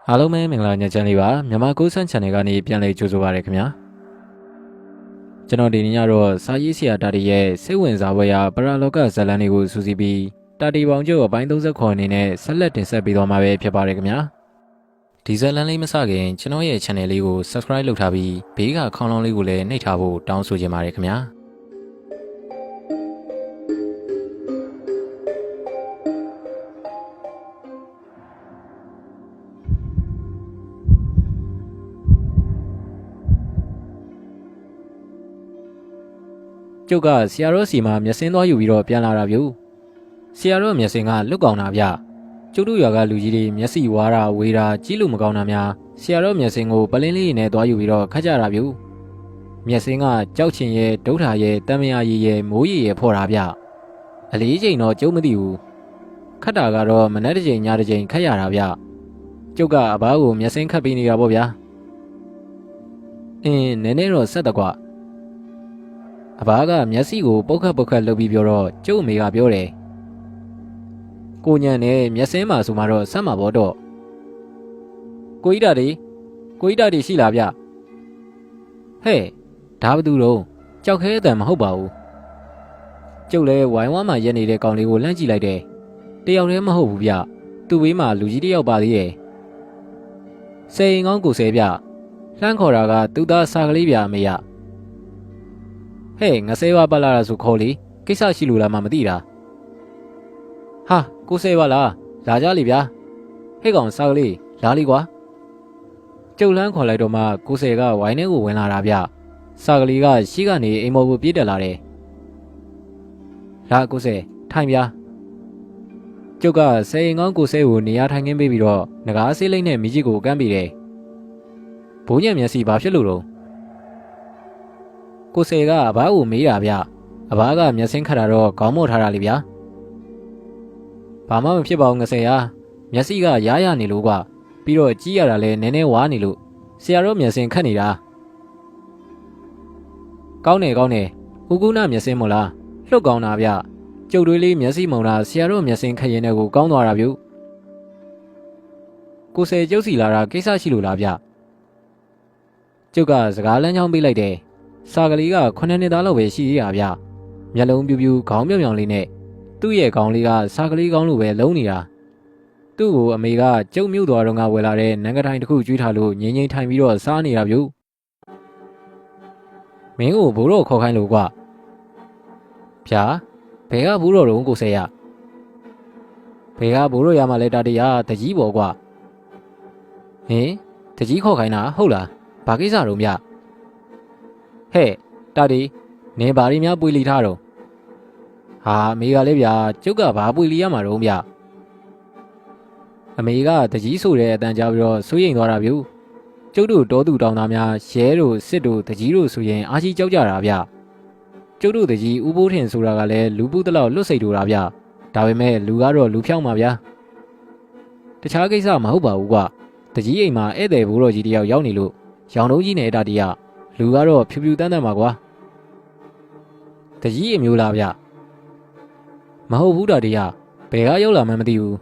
အားလုံးပဲမင်္ဂလာညချမ်းလေးပါမြန်မာကိုစန်း channel ကနေပြန်လည်ကြိုဆိုပါရခင်ဗျာကျွန်တော်ဒီနေ့ကတော့စာရေးဆရာတာတီရဲ့စိတ်ဝင်စားဖွယ်ရာပရာလောကဇာတ်လမ်းတွေကိုစူးစီးပြီးတာတီပေါင်ကျုပ်အပိုင်း39အနေနဲ့ဆက်လက်တင်ဆက်ပေးသွားမှာပဲဖြစ်ပါတယ်ခင်ဗျာဒီဇာတ်လမ်းလေးမစခင်ကျွန်တော်ရဲ့ channel လေးကို subscribe လုပ်ထားပြီးဘေးကခေါင်းလောင်းလေးကိုလည်းနှိပ်ထားဖို့တောင်းဆိုချင်ပါတယ်ခင်ဗျာကျုပ်ကဆရာတော်စီမှာမျက်စင်းသွားယူပြီးတော့ပြန်လာတာဗျဆရာတော်မျက်စင်းကလွတ်ကောင်းတာဗျကျုပ်တို့ရွာကလူကြီးတွေမျက်စိဝါးတာဝေးတာကြီးလို့မကောင်းတာများဆရာတော်မျက်စင်းကိုပလင်းလေးနဲ့သွားယူပြီးတော့ခတ်ကြတာဗျမျက်စင်းကကြောက်ချင်ရဲ့ဒုဋ္ဌာရဲ့တမယာရည်ရဲ့မိုးရည်ရဲ့ဖော်တာဗျအလေးချိန်တော့ကျုပ်မသိဘူးခတ်တာကတော့မနေ့တစ်ချိန်ညတစ်ချိန်ခတ်ရတာဗျကျုပ်ကအဘကိုမျက်စင်းခတ်ပေးနေတာပေါ့ဗျာနည်းနည်းတော့ဆက်တကွအဘကမျက်စိကိုပုတ်ခတ်လှုပ်ပြီးပြောတော့ကျုပ်အမေကပြောတယ်ကိုညံနဲ့မျက်စင်းမှာဆိုမှတော့ဆက်မှာပေါ့တော့ကိုကြီးတာတွေရှိလားဗျဟဲ့ဒါဘာတူတော့ကြောက်ခဲအတန်မဟုတ်ပါဘူးကျုပ်လည်းဝိုင်းဝန်းမှာရက်နေတဲ့ကောင်လေးကိုလှမ်းကြည့်လိုက်တယ်တယောက်တည်းမဟုတ်ဘူးဗျသူ့ဘေးမှာလူကြီးတယောက်ပါသေးတယ်စေရင်ကောင်းကိုဆဲဗျလှမ်းခေါ်တာကသူ့သားစာကလေးဗျအမေရဟဲ့ငါဆဲဝါပတ်လာတာဆိုခေါ်လေကိစ္စရှိလို့လားမသိတာဟာကိုဆဲဝါလားလာကြလေဗျာဟဲ့ကောင်စားကလေးလာလေကွာကျုပ်လန်းခေါ်လိုက်တော့မှကိုဆဲကဝိုင်းထဲကိုဝင်လာတာဗျစားကလေးကရှိကနေအိမ်မော်ကိုပြေးတက်လာတယ်လာကိုဆဲထိုင်ဗျာကျုပ်ကဆဲရင်ကောင်းကိုဆဲကိုနေရာထိုင်ခင်းပေးပြီးတော့ငကားဆေးလိမ့်နဲ့မိကြီးကိုကမ်းပေးတယ်ဘိုးညံမျက်စိဘာဖြစ်လို့တော့ကိုဆယ်ကအဘကိုမေးတာဗျအဘကမျက်စင်းခတ်တာတော့ခေါင်းမော့ထားတာလေဗျာဘာမှမဖြစ်ပါဘူးငဆယ်ဟာမျက်စိကရားရနေလို့ကွာပြီးတော့ကြီးရတာလည်းနည်းနည်းဝါနေလို့ဆရာတော်မျက်စင်းခတ်နေတာကောင်းတယ်ဦးကူနာမျက်စင်းမို့လားလှုပ်ကောင်းတာဗျကျုပ်တွေးလေးမျက်စိမုံတာဆရာတော်မျက်စင်းခတ်ရင်တဲ့ကိုကောင်းသွားတာဗျကိုဆယ်ကျုပ်စီလာတာကိစ္စရှိလို့လားဗျကျုပ်ကစကားလမ်းချောင်းပေးလိုက်တယ်စာကလေးက9နှစ်သားလောက်ပဲရှိသေးတာဗျမျက်လုံးပြူပြူခေါင်းပြောင်ပြောင်လေးနဲ့သူ့ရဲ့ခေါင်းလေးကစာကလေးကောင်းလိုပဲလုံးနေတာသူ့ကိုအမေကကျုပ်မြို့တော်တုန်းကဝယ်လာတဲ့နန်းကထိုင်တစ်ခုကျွေးထားလို့ငိမ့်ထိုင်ပြီးတော့စားနေတာဗျမင်းကိုဘိုးတော်ခေါ်ခိုင်းလို့ကွာဗျာဘယ်ကဘိုးတော်တုန်းကိုဆဲရဘယ်ကဘိုးတော်ရမှလဲတာတရာတကြီးပေါ်ကွာဟင်တကြီးခေါ်ခိုင်းတာဟုတ်လားဘာကိစ္စတုန်းဗျဟဲ့တာဒီနင်ဘာရီများပွေလီထားတော့ဟာအမေကလည်းဗျာကျုပ်ကဘာပွေလီရမှာတော့ဗျအမေကတကြီးဆိုတဲ့အတန်ကြားပြီးတော့စိုးရိမ်သွားတာဗျကျုပ်တို့တောသူတောင်သားများရဲတို့စစ်တို့တကြီးတို့ဆိုရင်အားကြီးကြောက်ကြတာဗျကျုပ်တို့တကြီးဥပိုးထင်ဆိုတာကလည်းလူပုတလောက်လွတ်စိတ်တူတာဗျဒါပေမဲ့လူကတော့လူဖြောင်းပါဗျာတခြားကိစ္စမဟုတ်ပါဘူးကွတကြီးအိမ်မှာဧည့်သည်ဘိုးတော်ကြီးတယောက်ရောက်နေလို့ရောင်တုံးကြီးနဲ့တာတီးရလူကတော့ဖြူဖြူတန်းတန်းပါကွာတကြီးအမျိုးလားဗျမဟုတ်ဘူးတာတည်းဘယ်ကရောက်လာမှန်းမသိဘူး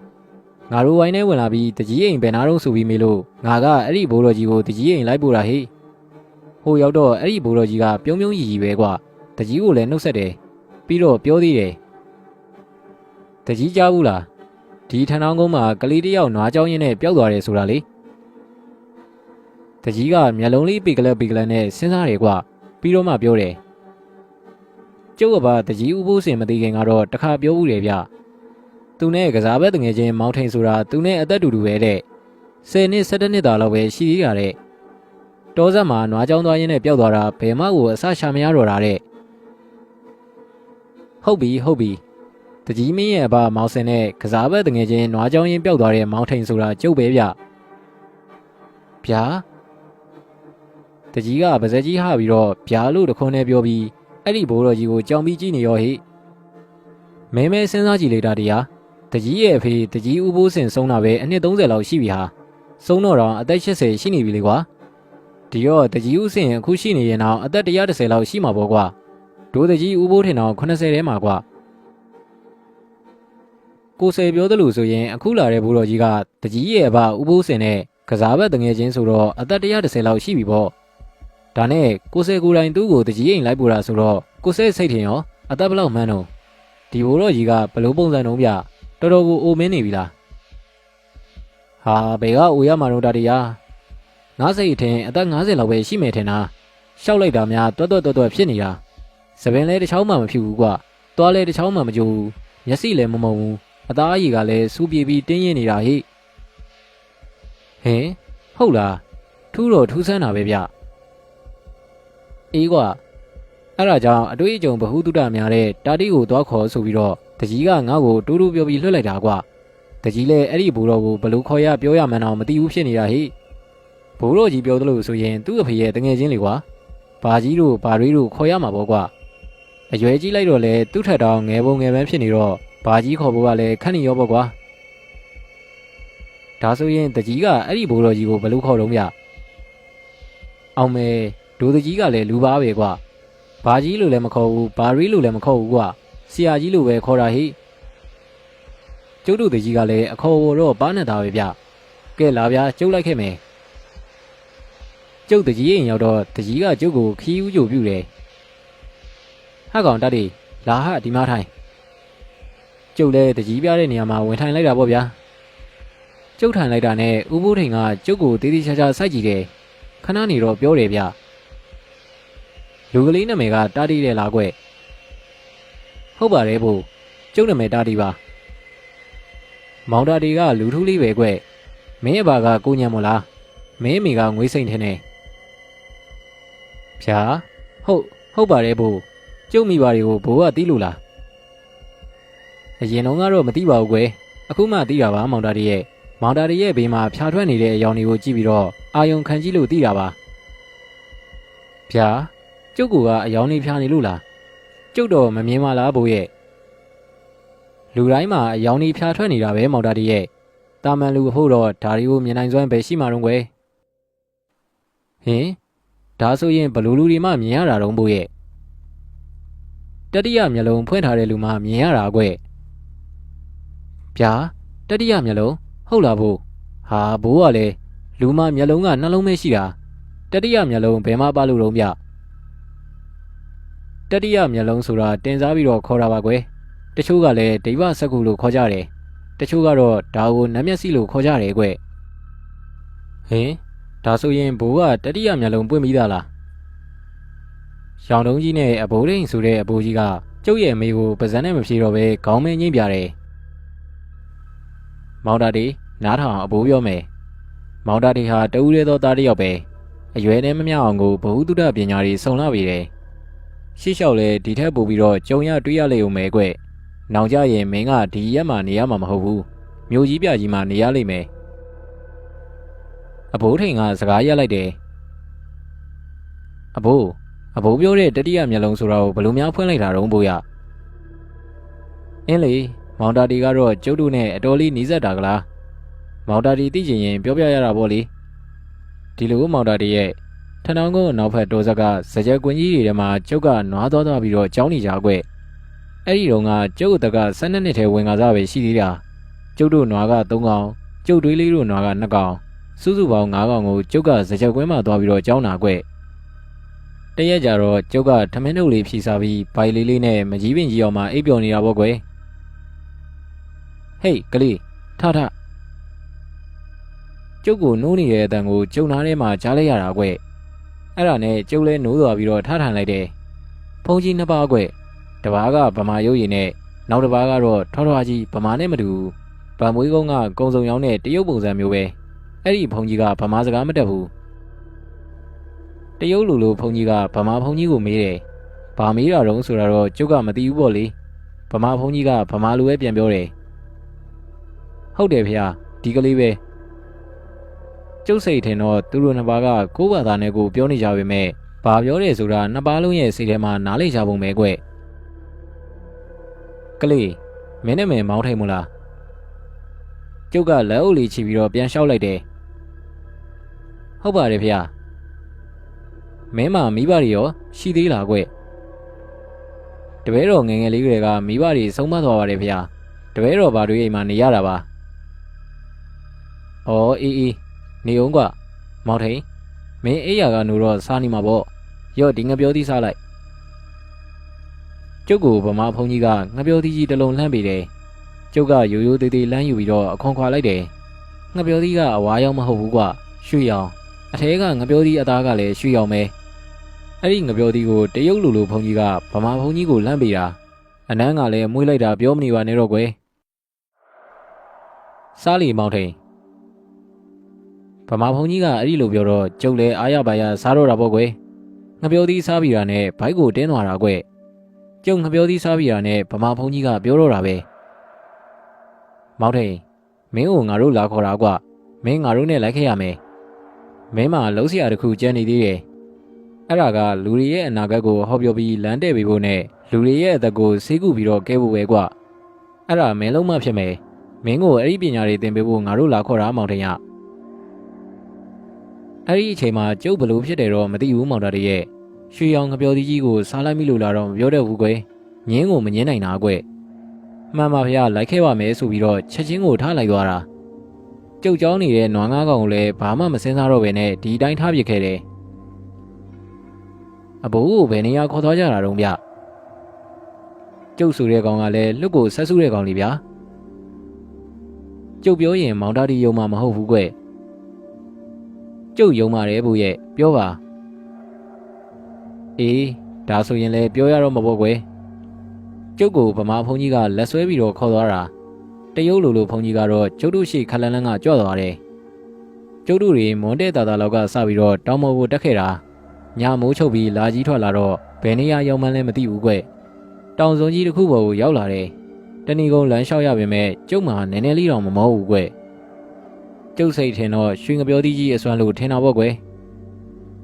ငါတို့ဝိုင်းထဲဝင်လာပြီးတကြီးအိမ်ဘယ်နာတော့ဆိုပြီးမေးလို့ငါကအဲ့ဒီဘိုးတော်ကြီးကိုတကြီးအိမ်လိုက်ပို့တာဟေ့ဟိုရောက်တော့အဲ့ဒီဘိုးတော်ကြီးကပြုံးရီပဲကွာတကြီးကိုလည်းနှုတ်ဆက်တယ်ပြီးတော့ပြောသေးတယ်တကြီးကြားဘူးလားဒီထန်းတောင်းကုန်းမှာကလေးတယောက်နွားကြောင်းရင်းနဲ့ပျောက်သွားတယ်ဆိုတာလေတကြီးကမျက်လုံးလေးပေကလနဲ့စဉ်းစားတယ်ကွာပြီးတော့မှပြောတယ်ကျုပ်ကပါတကြီးဥပိုးစင်မသိခင်ကတော့တခါပြောဘူးတယ်ဗျသူနဲ့ကစားဘက်တငယ်ချင်းမောင်ထိန်ဆိုတာသူနဲ့အသက်တူပဲတဲ့10နှစ်17နှစ်သားလောက်ပဲရှိသေးတာတဲ့တောဆက်မှာနွားကြောင်းသွားရင်းနဲ့ပျောက်သွားတာဘယ်မှကိုအဆရှာမရတော့တာတဲ့ဟုတ်ပြီတကြီးမင်းရဲ့အဘမောင်စင်နဲ့ကစားဘက်တငယ်ချင်းနွားကြောင်းရင်းပျောက်သွားတဲ့မောင်ထိန်ဆိုတာကျုပ်ပဲဗျဗျာတကြီးကပါဇက်ကြီးဟပြီးတော့ဗျာလို့တခွန်းနဲ့ပြောပြီးအဲ့ဒီဘိုးတော်ကြီးကိုကြောင်ပြီးကြည့်နေရောဟိမဲစဉ်းစားကြည့်လိုက်တာတရားတကြီးရဲ့အဖေတကြီးဥပိုးစင်ဆုံးတာပဲအနှစ်30လောက်ရှိပြီဟာဆုံးတော့တော့အသက်80ရှိနေပြီလေကွာဒီတော့တကြီးဥစင်အခုရှိနေရင်တော့အသက်130လောက်ရှိမှာပေါ့ကွာဒိုးတကြီးဥပိုးထင်တော့80ထဲမှာကွာကိုဆယ်ပြောသလိုဆိုရင်အခုလာတဲ့ဘိုးတော်ကြီးကတကြီးရဲ့အဘဥပိုးစင်နဲ့ ကစားဘက်တငယ်ချင်းဆိုတော့အသက်130လောက်ရှိပြီပေါ့ဒါနဲ့ကိုစဲကိုယ်တိုင်သူ့ကိုတကြီးအိမ်လိုက်ပို့တာဆိုတော့ကိုစဲစိတ်ထင်ရောအသက်ဘလောက်မှန်းတော့ဒီဘိုးတော်ကြီးကဘလို့ပုံစံတုံးပြတော်တော်ကိုအိုမင်းနေပြီလားဟာဘယ်ကအိုရမှာတော့တာတရားငါစိတ်အထင်အသက်50လောက်ပဲရှိမယ်ထင်တာရှောက်လိုက်တာများတွတ်ဖြစ်နေတာစပင်လဲတစ်ချောင်းမှမဖြစ်ဘူးကွာသွားလဲတစ်ချောင်းမှမကြိုးဘူးမျက်စိလည်းမမုံဘူးအသားအရည်ကလည်းစူးပြေးပြီးတင်းရင်နေတာဟိဟင်ဟုတ်လားထူးတော့ထူးဆန်းတာပဲဗျအေးကွာအဲ့ဒါကြောင့်အတွေ့အကြုံဗဟုသုတများတဲ့တာတီကိုသွားခေါ်ဆိုပြီးတော့တကြီးကငါ့ကိုတိုးတိုးပြောပြီးလွှတ်လိုက်တာကွာတကြီးလည်းအဲ့ဒီဘိုးတော်ကိုဘလို့ခေါ်ရပြောရမှန်းတော့မသိဘူးဖြစ်နေတာဟိဘိုးတော်ကြီးပြောသလိုဆိုရင်သူ့အဖေရဲ့တငယ်ချင်းလေကွာဘာကြီးတို့ဘာတွေးတို့ခေါ်ရမှာပေါ့ကွာအရွယ်ကြီးလိုက်တော့လေသူ့ထက်တောင်ငယ်ပုံငယ်ပန်းဖြစ်နေတော့ဘာကြီးခေါ်ဖို့ကလည်းခက်နေရောပေါ့ကွာဒါဆိုရင်တကြီးကအဲ့ဒီဘိုးတော်ကြီးကိုဘလို့ခေါ်တော့ဗျအောင်မဲဒိုတကြီးကလည်းလူပါပဲကွာဘာကြီးလို့လည်းမခေါ်ဘူးဘာရီလို့လည်းမခေါ်ဘူးကွာဆရာကြီးလို့ပဲခေါ်တာဟိကျုပ်တို့တကြီးကလည်းအခေါ်တော့ပါနဲ့သားပဲဗျကဲလာဗျာကျုပ်လိုက်ခဲ့မယ်ကျုပ်တကြီးရင်ရောက်တော့တကြီးကကျုပ်ကိုခီးဦးကြိုပြုတယ်ဟဲ့ကောင်တတ်ဒီလာဟဒီမှာထိုင်ကျုပ်လည်းတကြီးပြတဲ့နေရာမှာဝင်ထိုင်လိုက်တာပေါ့ဗျာကျုပ်ထိုင်လိုက်တာနဲ့ဦးဘိုးထိန်ကကျုပ်ကိုတေးသေးချာချာစိုက်ကြည့်တယ်ခဏနေတော့ပြောတယ်ဗျလူကလေးနာမည်ကတာတီတယ်လားကွဟုတ်ပါတယ်ဘို့ကျုပ်နာမည်တာတီပါမောင်တာတီကလူထူးလေးပဲကွမင်းအဘာကကိုညံမလားမင်းမိကငွေစိမ့်ထင်းနေဖြာဟုတ်ပါတယ်ဘို့ကျုပ်မိပါတွေကိုဘိုးကတီးလို့လားအရင်တော့ကတော့မသိပါဘူးကွအခုမှသိတာပါမောင်တာတီရဲ့မောင်တာတီရဲ့ဘေးမှာဖြာထွက်နေတဲ့အယောင်တွေကိုကြည့်ပြီးတော့အာယုံခံကြည့်လို့သိတာပါဖြာကျုပ်ကအယောင်နေဖြာနေလို့လားကျုပ်တော့မမြင်ပါလားဘိုးရဲ့လူတိုင်းမှာအယောင်နေဖြာထွက်နေတာပဲမောင်တာတီရဲ့တာမန်လူဖို့တော့ဒါတွေကိုမြင်နိုင်စွမ်းပဲရှိမှာတော့ကွဟင်ဒါဆိုရင်ဘလူလူတွေမှမြင်ရတာတော့ဘိုးရဲ့တတိယမျက်လုံးဖွင့်ထားတဲ့လူမှမြင်ရတာကွဗျာတတိယမျက်လုံးဟုတ်လားဘိုးဟာဘိုးကလည်းလူမှမျက်လုံးကနှလုံးပဲရှိတာတတိယမျက်လုံးဘယ်မှပါလို့တော့ဗျတတိယမျက်လုံးဆိုတာတင်စားပြီးတော့ခေါ်တာပါကွတချို့ကလည်းဒိဗ္ဗစက္ကူလို့ခေါ်ကြတယ်တချို့ကတော့ဒါကိုနတ်မျက်စိလို့ခေါ်ကြတယ်ကွဟင်ဒါဆိုရင်ဘိုးကတတိယမျက်လုံးပွင့်ပြီးသားလားရောင်တုံးကြီးနဲ့အဘိုးရင်းဆိုတဲ့အဘိုးကြီးကကျုပ်ရဲ့မိကိုပါဇက်နဲ့မဖြေတော့ပဲခေါင်းမဲငိမ့်ပြတယ်မောင်တာတီနားထောင်အဘိုးပြောမယ်မောင်တာတီဟာတူးရဲသောသားတစ်ယောက်ပဲအရွယ်နဲ့မမျှအောင်ကိုဘဝတုဒ္ဒပညာတွေစုံလာပြီတယ်ရှေ့လျှောက်လဲဒီထက်ပိုပြီးတော့ကြုံရတွေ့ရလိမ့်ဦးမယ်ကွနောင်ကြရင်မင်းကဒီရက်မှာနေရမှာမဟုတ်ဘူးမြို့ကြီးပြကြီးမှာနေရလိမ့်မယ်အဘိုးထိန်ကစကားရက်လိုက်တယ်အဘိုးပြောတဲ့တတိယမျက်လုံးဆိုတော့ဘယ်လိုများဖွင့်လိုက်တာတော့ဘိုးရအင်းလေမောင်တာတီကတော့ကျုပ်တို့နဲ့အတော်လေးနီးစပ်တာကလားမောင်တာတီသိချင်ရင်ပြောပြရတာပေါ့လေဒီလိုမောင်တာတီရဲ့ထဏောင်းကုန်းနောက်ဖက်တော်ဆက်ကစကြက်ကွင်းကြီးတွေထဲမှာကျုပ်ကနွားသွားပြီးတော့ကြောင်းနေကြကွအဲ့ဒီတော့ကကျုပ်အသက်က12နှစ်ထဲဝင်ကားစားပဲရှိသေးတာကျုပ်တို့နွားက3ကောင်ကျုပ်တွေးလေးတို့နွားက2ကောင်စုစုပေါင်း5ကောင်ကိုကျုပ်ကစကြက်ကွင်းမှာသွားပြီးတော့ကြောင်းတာကွတရက်ကြတော့ကျုပ်ကထမင်းထုတ်လေးဖြီစားပြီးဘိုင်လေးနဲ့မကြီးပင်ကြီးအောင်မှအိပ်ပျော်နေတာပေါ့ကွဟေးကလေးထကျုပ်ကိုနိုးနေတဲ့အတန်ကိုကျုံနားထဲမှာကြားလိုက်ရတာကွအဲ့ဒါနဲ့ကျုပ်လဲနိုးသွားပြီးတော့ထထိုင်လိုက်တယ်ဖုန်းကြီး2ပါးကွတပားကဗမာရုပ်ရည်နဲ့နောက်တစ်ပါးကတော့ထွားထွားကြီးဗမာနဲ့မတူဗမွေးကုန်းကကုံစုံရောင်းတဲ့တရုတ်ပုံစံမျိုးပဲအဲ့ဒီဖုန်းကြီးကဗမာစကားမတတ်ဘူးတရုတ်လူလိုဖုန်းကြီးကဗမာဖုန်းကြီးကိုမေးတယ်ဘာမေးတာတုံးဆိုတာတော့ကျုပ်ကမသိဘူးပေါ့လေဗမာဖုန်းကြီးကဗမာလိုပဲပြန်ပြောတယ်ဟုတ်တယ်ဖေ။ဒီကလေးပဲကျုပ်စိတ်ထင်တော့သူတို့နှစ်ပါးကကိုယ့်ဘာသာနဲ့ကိုပြောနေကြပေမဲ့ဘာပြောတယ်ဆိုတာနှစ်ပါးလုံးရဲ့စိတ်ထဲမှာနားလည်ကြပုံပဲကွကလေးမင်းနဲ့မင်းမောင်းထိန်မလားကျုပ်ကလက်အုပ်လေးချီပြီးတော့ပြန်လျှောက်လိုက်တယ်ဟုတ်ပါတယ်ဖေ။မင်းမမိဘတွေရောရှိသေးလားကွတပည့်တော်ငယ်ငယ်လေးတွေကမိဘတွေဆုံးမသွားပါတယ်ဖေ။တပည့်တော်ဘာတွေအိမ်မှာနေရတာပါ။အော်အေး နေအောင်ကွာမောင်ထိန်မင်းအေးရကနိုတော့စားနေမှာပေါ့ရော့ဒီငပြောသီးစားလိုက်ကျုပ်ကိုဗမာဖုန်ကြီးကငပြောသီးကြီးတစ်လုံးလှမ်းပေးတယ်ကျုပ်ကရိုးရိုးသေးသေးလှမ်းယူပြီးတော့အခွန်ခွာလိုက်တယ်ငပြောသီးကအဝါရောင်မဟုတ်ဘူးကွာရွှေရောင်အထဲကငပြောသီးအသားကလည်းရွှေရောင်ပဲအဲ့ဒီငပြောသီးကိုတရုတ်လူဖုန်ကြီးကဗမာဖုန်ကြီးကိုလှမ်းပေးတာအနန်းကလည်းမွေးလိုက်တာပြောမနေပါနဲ့တော့ကွယ်စားလီမောင်ထိန်ဗမာဖုန်ကြီးကအဲ့ဒီလိုပြောတော့ကျုပ်လည်းအားရပါရစားတော့တာပေါ့ကွယ်ငပြောသီးစားပြီးတာနဲ့ဘိုက်ကိုတင်းသွားတာကွယ်ကျုပ်ငပြောသီးစားပြီးတာနဲ့ဗမာဖုန်ကြီးကပြောတော့တာပဲမောင်ထိန်မင်းကိုငါတို့လာခေါ်တာကွမင်းငါတို့နဲ့လိုက်ခဲ့ရမယ်မင်းမလုံးစရာတစ်ခုကြံနေသေးတယ်အဲ့ဒါကလူတွေရဲ့အနာဂတ်ကိုဟောပြောပြီးလမ်းတဲ့ပေးဖို့နဲ့လူတွေရဲ့အသက်ကိုဆေးကုပြီးတော့ကဲဖို့ပဲကွအဲ့ဒါမင်းလုံးမဖြစ်မယ်မင်းကိုအဲ့ဒီပညာတွေသင်ပေးဖို့ငါတို့လာခေါ်တာမောင်ထိန်ရအဲ့ဒီအချိန်မှာကျုပ်ဘလို့ဖြစ်တယ်တော့မသိဘူးမောင်တာတည်းရဲ့ရွှေရောင်ငပြောသီးကြီးကိုစားလိုက်မိလို့လာတော့မပြောတတ်ဘူးကွယ်ငင်းကိုမငင်းနိုင်တာကွမှန်ပါဗျာလိုက်ခဲ့ပါမယ်ဆိုပြီးတော့ချက်ချင်းကိုထားလိုက်သွားတာကျုပ်เจ้าနေတဲ့နွားငါးကောင်ကိုလည်းဘာမှမစင်းစားတော့ပဲနဲ့ဒီတိုင်းထားပစ်ခဲ့တယ်အဘိုးကိုဘယ်နေရာခေါ်သွားကြတာတုံးဗျကျုပ်ဆိုတဲ့ကောင်ကလည်းလွတ်ကိုဆက်ဆုတဲ့ကောင်လေးဗျာကျုပ်ပြောရင်မောင်တာတီယုံမှာမဟုတ်ဘူးကွကျုပ်ယုံပါတယ်ဘူးရဲ့ပြောပါအေးဒါဆိုရင်လည်းပြောရတော့မပေါ့ကွယ်ကျုပ်ကိုဗမာဖုန်ကြီးကလက်ဆွဲပြီးတော့ခေါ်သွားတာတရုတ်လိုဖုန်ကြီးကတော့ကျုပ်တို့ရှိခလန်းလန်းကကြွသွားတယ်ကျုပ်တို့တွေမွန်တဲ့တာတာလောက်ကစပြီးတော့တောင်ပေါ်ကိုတက်ခဲ့တာညမိုးချုပ်ပြီးလာကြီးထွက်လာတော့ဘယ်နေရာရောက်မှန်းလည်းမသိဘူးကွတောင်စုံကြီးတစ်ခုပေါ်ကိုရောက်လာတယ်တဏီကုန်းလမ်းလျှောက်ရပေမဲ့ကျုပ်မှနည်းနည်းလေးတော့မမောဘူးကွကျုပ်စိတ်ထင်တော့ရွှေငပြောသီးကြီးအစွမ်းလို့ထင်တာပေါ့ကွ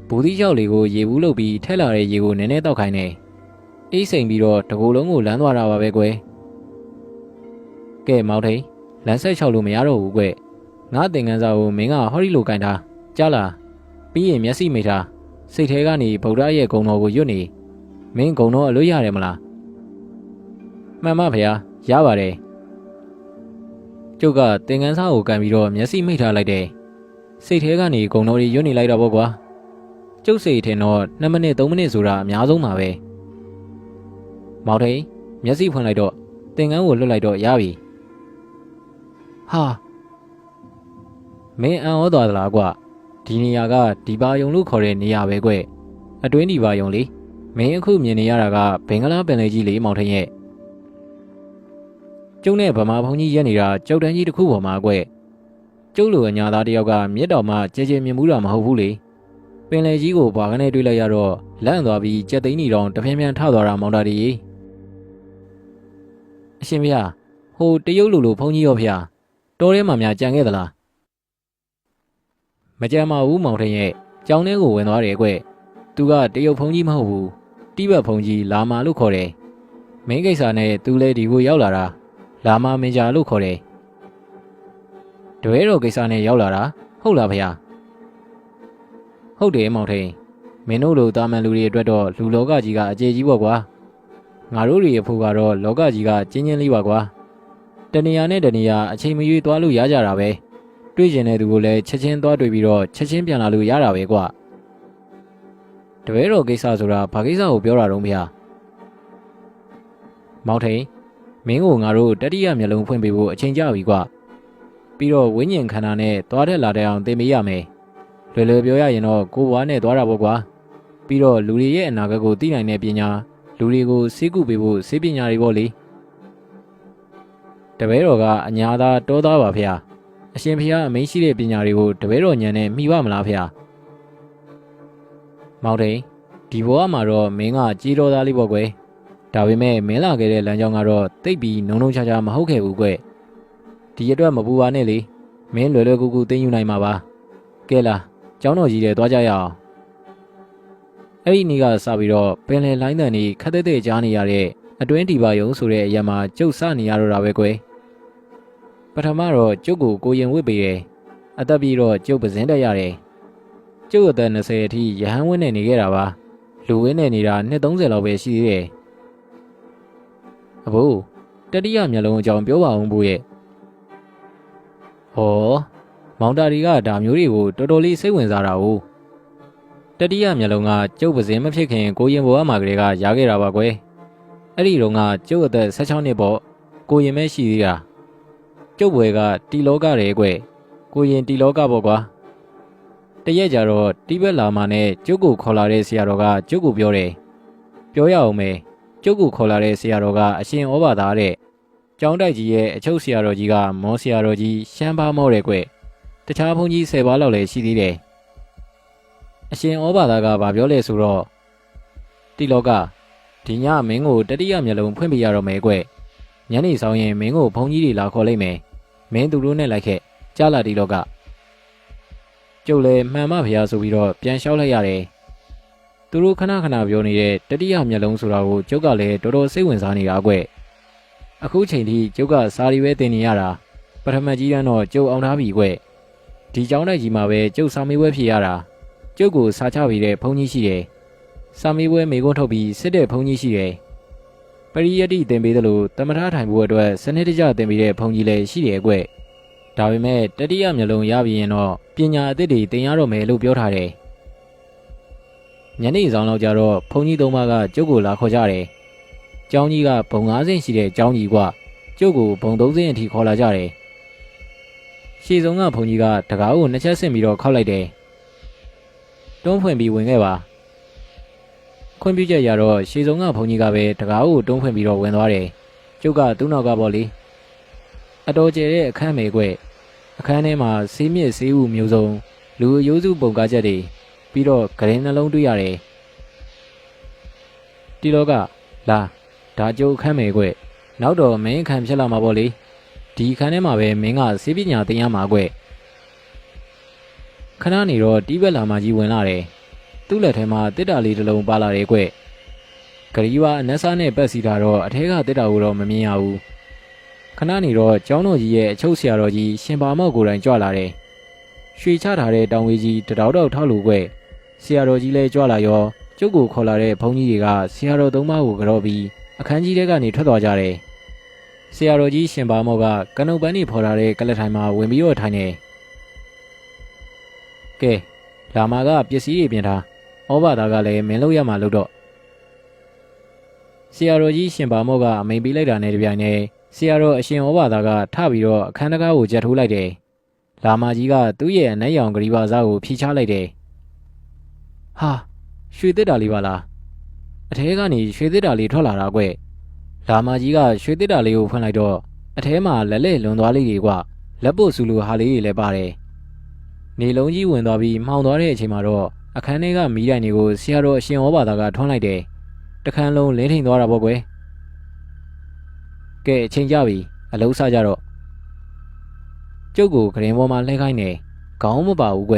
ဘူးသီးရောက်လေးကိုရေဘူးလုပ်ပြီးထက်လာတဲ့ရေကိုနည်းနည်းတောက်ခိုင်းတယ်အေးစိန်ပြီးတော့တကူလုံးကိုလမ်းသွားတာပါပဲကွယ်ကဲမောင်ထိန်လမ်းဆက်လျှောက်လို့မရတော့ဘူးကွငါသင်္ကန်းစာကိုမင်းကဟောဒီလိုကင်ထားကြားလားပြီးရင်မျက်စိမိထားစိတ်ထဲကနေဗုဒ္ဓရဲ့ဂုဏ်တော်ကိုရွတ်နေမင်းဂုဏ်တော်အလို့ရတယ်မလားမှန်ပါဗျာရပါတယ်ကျုပ်ကသင်္ကန်းစာကိုကန်ပြီးတော့မျက်စိမိထားလိုက်တယ်စိတ်ထဲကနေဂုဏ်တော်ကြီးရွတ်နေလိုက်တာပေါ့ကွာကျုပ်စိတ်ထင်တော့2မိနစ်3မိနစ်ဆိုတာအများဆုံးပါပဲမောင်ထိန်မျက်စိဖွင့်လိုက်တော့သင်္ကန်းကိုလွတ်လိုက်တော့ရပြီဟာမင်းအံ့ဩသွားသလားကွဒီနေရာကဒီပါယုံလို့ခေါ်တဲ့နေရာပဲကွအတွင်းဒီပါယုံလေမင်းအခုမြင်နေရတာကဘင်္ဂလားပင်လယ်ကြီးလေမောင်ထိန်ရဲ့ကျုံနဲ့ဗမာဖုန်ကြီးရက်နေတာကြောက်တန်းကြီးတစ်ခုပေါ်မှာကွကျုပ်လိုအညာသားတယောက်ကမြစ်တော်မှကြဲကြဲမြင်မှုတာမဟုတ်ဘူးလေပင်လယ်ကြီးကိုဘာကနေတွေးလိုက်ရတော့လန့်သွားပြီးကြက်သိန်းကြီးတောင်တပြင်းပြင်းထသွားတာမောင်တာဒီအရှင်ဗျာဟိုတရုတ်လိုဖုန်ကြီးရောဗျာတောထဲမှာများကြံခဲ့သလားမကြံပါဘူးမောင်ထိန်ရဲ့ကျောင်းထဲကိုဝင်သွားတယ်ကွသူကတရုတ်ဖုန်ကြီးမဟုတ်ဘူးတိဘက်ဖုန်ကြီးလာမာလို့ခေါ်တယ်မင်းကိစ္စနဲ့သူလဲဒီကိုရောက်လာတာလာမာမင်ဂျာလို့ခေါ်တယ်တပည့်တော်ကိစ္စနဲ့ရောက်လာတာဟုတ်လားဗျာဟုတ်တယ်မောင်ထိန်မင်းတို့လိုတာမန်လူတွေအတွက်တော့လူလောကကြီးကအကျေကြီးပေါ့ကွာငါတို့တွေအဖို့ကတော့လောကကြီးကကျဉ်းကျဉ်းလေးပါကွာတနေရာနဲ့တနေရာအချိန်မရွေးသွားလို့ရကြတာပဲတွေ့ကျင်တဲ့သူကိုလည်းချက်ချင်းသွားတွေ့ပြီးတော့ချက်ချင်းပြန်လာလို့ရတာပဲကွာတပည့်တော်ကိစ္စဆိုတာဘာကိစ္စကိုပြောတာတုံးဗျာမောင်ထိန်မင်းကိုငါတို့တတိယမျက်လုံးဖွင့်ပေးဖို့အချိန်ကြပြီကွာပြီးတော့ဝိညာဉ်ခန္ဓာနဲ့သွားတဲ့လာတဲ့အောင်သင်ပေးရမယ်လွယ်လွယ်ပြောရရင်တော့ကိုယ်ဘွားနဲ့သွားတာပေါ့ကွာပြီးတော့လူတွေရဲ့အနာဂတ်ကိုသိနိုင်တဲ့ပညာလူတွေကိုစေကုပေးဖို့စေပညာတွေပေါ့လေတပည့်တော်ကအညာသားတောသားပါဖေ။အရှင်ဖေကအမိန့်ရှိတဲ့ပညာတွေကိုတပည့်တော်ညံနဲ့မှီပါမလားဖေ။မောင်တိန်ဒီဘဝမှာတော့မင်းကကြီးတော်သားလေးပေါ့ကွယ်။ဒါပေမဲ့မင်းလာခဲ့တဲ့လမ်းကြောင်းကတော့တိတ်ပြီးနုံနုံချာချာမဟုတ်ခဲ့ဘူးကွယ်။ဒီအတွက်မပူပါနဲ့လေ။မင်းလွယ်လွယ်ကူကူသိမ်းယူနိုင်မှာပါ။ကဲလားကျောင်းတော်ကြီးတဲ့သွားကြရအောင်။အဲ့ဒီနေ့ကစပြီးတော့ပင်လယ်လိုင်းတန်ကြီးခက်တဲ့တဲ့ကြားနေရတဲ့အတွင်းဒီပါယုံဆိုတဲ့အရာမှာကျုပ်စနေရတော့တာပဲကွယ်ပထမတော့ကျုပ်ကိုရင်ဝစ်ပေးတယ်အသက်ပြီးတော့ကျုပ်ပဇင်းတက်ရတယ်ကျုပ်အသက်20အထိရဟန်းဝင်းနဲ့နေခဲ့တာပါလူဝင်းနဲ့နေတာနှစ်30လောက်ပဲရှိသေးတယ်အဘိုးတတိယမျက်လုံးအကြောင်းပြောပါအောင်ဘိုးရဲ့ဟောမ မောင်တာတွေကဒါမျိုးတွေကိုတော်တော်လေးစိတ်ဝင်စားတာ哦တတိယမျက်လုံးကကျုပ်ပစင်မဖြစ်ခင်ကိုရင်ဘဝမှာကလေးကရားခဲ့တာပါကွယ်အဲ့ဒီတော့ကကျုပ်အသက်16နှစ်ပေါ့ကိုရင်မဲရှိသေးတာကျုပ်ဘွယ်ကတီလောကတယ်ကွယ်ကိုရင်တီလောကပေါ့ကွာတရက်ကြတော့တိဘက်လာမာနဲ့ကျုပ်ကိုခေါ်လာတဲ့ဆရာတော်ကကျုပ်ကိုပြောတယ်ပြောရအောင်မယ်ကျုပ်ကိုခေါ်လာတဲ့ဆရာတော်ကအရှင်ဩဘာသာတဲ့ကျောင်းတိုက်ကြီးရဲ့အချုပ်ဆရာတော်ကြီးကမောဆရာတော်ကြီးရှမ်းပါမောတယ်ကွတခြားဘုန်းကြီး10ပါးလောက်လည်းရှိသေးတယ်အရှင်ဩဘာသာကဗာပြောလဲဆိုတော့တိလောကဒီညမင်းကိုတတိယမျက်လုံးဖွင့်ပြရတော့မယ်ကွညနေဆောင်ရင်မင်းကိုဘုန်းကြီးတွေလာခေါ်လိုက်မယ်မင်းသူတို့နဲ့လိုက်ခဲ့ကြားလာတိလောကကျုပ်လည်းမှန်မဖျားဆိုပြီးတော့ပြန်လျှောက်လိုက်ရတယ်သူတို့ခဏခဏပြောနေတဲ့တတိယမျက်လုံးဆိုတာကိုကျုပ်ကလည်းတော်တော်စိတ်ဝင်စားနေတာကွအခုချိန်ထိကျုပ်ကစာရီပဲတင်နေရတာပထမကြီးတန်းတော့ကျုပ်အောင်ထားပြီကွဒီကျောင်းတိုက်ကြီးမှာပဲကျုပ်စာမေးပွဲဖြေရတာကျုပ်ကိုစာချပြီးတဲ့ဘုန်းကြီးရှိတယ်စာမေးပွဲမေခွန်းထုတ်ပြီးစစ်တဲ့ဘုန်းကြီးရှိတယ်ပရိယတ္တိသင်ပေးသလိုတမထထိုင်ဖို့အတွက်စနစ်တကျသင်ပေးတဲ့ဘုန်းကြီးလည်းရှိတယ်ကွဒါပေမဲ့တတိယမျက်လုံးရပြီးရင်တော့ပညာအသစ်တွေသင်ရတော့မယ်လို့ပြောထားတယ်ညနေဆောင်လောက်ကြတော့ဘုန်းကြီးသုံးပါးကကျုပ်ကိုလာခေါ်ကြတယ်ကျောင်းကြီးကဘုံ9ဆင့်ရှိတဲ့ကျောင်းကြီးကကျုပ်ကိုဘုံ3ဆင့်အထိခေါ်လာကြတယ်ရှေ့ဆုံးကဘုန်းကြီးကတကားကို2ချက်ဆင့်ပြီးတော့ခောက်လိုက်တယ်တွန်းဖွင့်ပြီးဝင်ခဲ့ပါခွင့်ပြုချက်ရတော့ရှေ့ဆုံးကဘုန်းကြီးကပဲတကားကိုတွန်းဖွင့်ပြီးတော့ဝင်သွားတယ်ကျုပ်ကသူ့နောက်ကပေါ့လေအတော်ကျတဲ့အခန်းမေကွအခန်းထဲမှာဆေးမြစ်ဆေးဥမျိုးစုံလူအယိုးစုပုံကားချက်တွေပြီးတော့ဂရင်နှလုံးတွေ့ရတယ်ဒီလောကလာဒါကျုပ်အခန်းမေကွနောက်တော့မင်းအခန်းဖြစ်လာမှာပေါ့လေဒီအခန်းထဲမှာပဲမင်းကဆေးပညာသင်ရမှာကွခဏနေတော့တီးဘက်လာမကြီးဝင်လာတယ်သူ့လက်ထဲမှာတစ်တာလေးတစ်လုံးပါလာတယ်ကွဂရီဝါအနက်စားနဲ့ပတ်စီတာတော့အထဲကတစ်တာကိုတော့မမြင်ရဘူးခဏနေတော့ကျောင်းတော်ကြီးရဲ့အချုပ်ဆရာတော်ကြီးရှင်ပါမောက်ကိုယ်တိုင်ကြွလာတယ်ရွှေချထားတဲ့တောင်ဝေးကြီးတတောက်တောက်ထောက်လို့ကွဆရာတော်ကြီးလည်းကြွလာရောကျုပ်ကိုခေါ်လာတဲ့ဘုန်းကြီးတွေကဆရာတော်သုံးပါးကိုကြော်ပြီးအခန်းကြီးထဲကနေထွက်သွားကြတယ်ဆရာတော်ကြီးရှင်ပါမောက်ကကနုတ်ပန်းနေဖော်ထားတဲ့ကလပ်ထိုင်မှာဝင်ပြီးတော့ထိုင်နေကဲလာမာကပစ္စည်းတွေပြင်ထားဩဘာသာကလည်းမင်းလို့ရမှာလို့တော့ဆရာတော်ကြီးရှင်ပါမောက်ကအမိန်ပေးလိုက်တာနဲ့တပြိုင်နက်ဆရာတော်အရှင်ဩဘာသာကထပြီးတော့အခန်းတကားကိုကြက်ထိုးလိုက်တယ်လာမာကြီးကသူ့ရဲ့အနက်ရောင်ဂရီဘာစားကိုဖြီးချလိုက်တယ်ဟာရွှေသစ်တာလေးပါလားအထဲကနေရွှေသစ်တာလေးထွက်လာတာကွလာမာကြီးကရွှေသစ်တာလေးကိုဖွင့်လိုက်တော့အထဲမှာလက်လက်လွန်သွားလေးတွေကလက်ပုတ်ဆူလိုဟာလေးတွေလည်းပါတယ်နေလုံးကြီးဝင်သွားပြီးမှောင်သွားတဲ့အချိန်မှာတော့အခန်းထဲကမီးတိုင်တွေကိုဆရာတော်အရှင်ဩဘာသာကထွန်းလိုက်တယ်တခန်းလုံးလင်းထိန်သွားတာပေါ့ကွယ်ကဲအချိန်ကြပြီအလုံးစားကြတော့ကျုပ်ကိုဂရင်ပေါ်မှာလှဲခိုင်းနေခေါင်းမပါဘူးကွ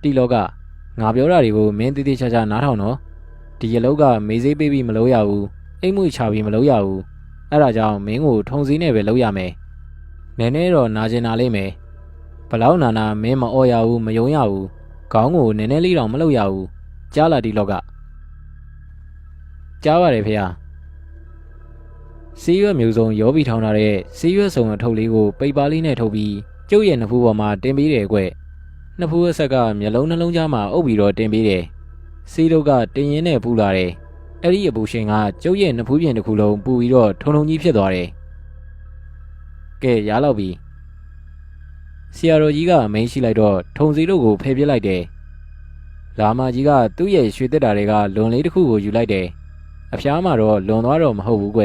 တီလောကငါပြောတာတွေကိုမင်းသေးသေးချာချာနားထောင်တော့ဒီရလုံးကမေးစေးပေးပြီးမလုပ်ရဘူးအိမ်မှုချပြီးမလုပ်ရဘူးအဲ့ဒါကြောင့်မင်းကိုထုံစည်းနဲ့ပဲလုပ်ရမယ်နည်းနည်းတော့နာကျင်နာလိမ့်မယ်ဘလောက်နာနာမင်းမအော်ရဘူးမယုံရဘူးခေါင်းကိုနည်းနည်းလေးတော့မလုပ်ရဘူးကြားလာတီလောကကြားပါတယ်ဖေဟာဆေးရွက်မျိုးစုံရောပြီးထောင်းထားတဲ့ဆေးရွက်စုံအထုပ်လေးကိုပိတ်ပါလေးနဲ့ထုတ်ပြီးကျုပ်ရဲ့နှစ်ဖူးပေါ်မှာတင်ပေးတယ်ကွနှစ်ဖူးအဆက်ကမျက်လုံးနှလုံးကြားမှာအုပ်ပြီးတော့တင်ပေးတယ်ဆေးတို့ကတင်ရင်းနဲ့ပူလာတယ်အဲ့ဒီအပူရှင်ကကျုပ်ရဲ့နှစ်ဖူးပြင်တစ်ခုလုံးပူပြီးတော့ထုံထုံကြီးဖြစ်သွားတယ်ကဲရတော့ပြီဆရာတော်ကြီးကအမိန့်ရှိလိုက်တော့ထုံစီတို့ကိုဖယ်ပစ်လိုက်တယ်လာမကြီးကသူ့ရဲ့ရွှေတက်တာတွေကလွန်လေးတစ်ခုကိုယူလိုက်တယ်အဖျားမှာတော့လွန်သွားတော့မဟုတ်ဘူးကွ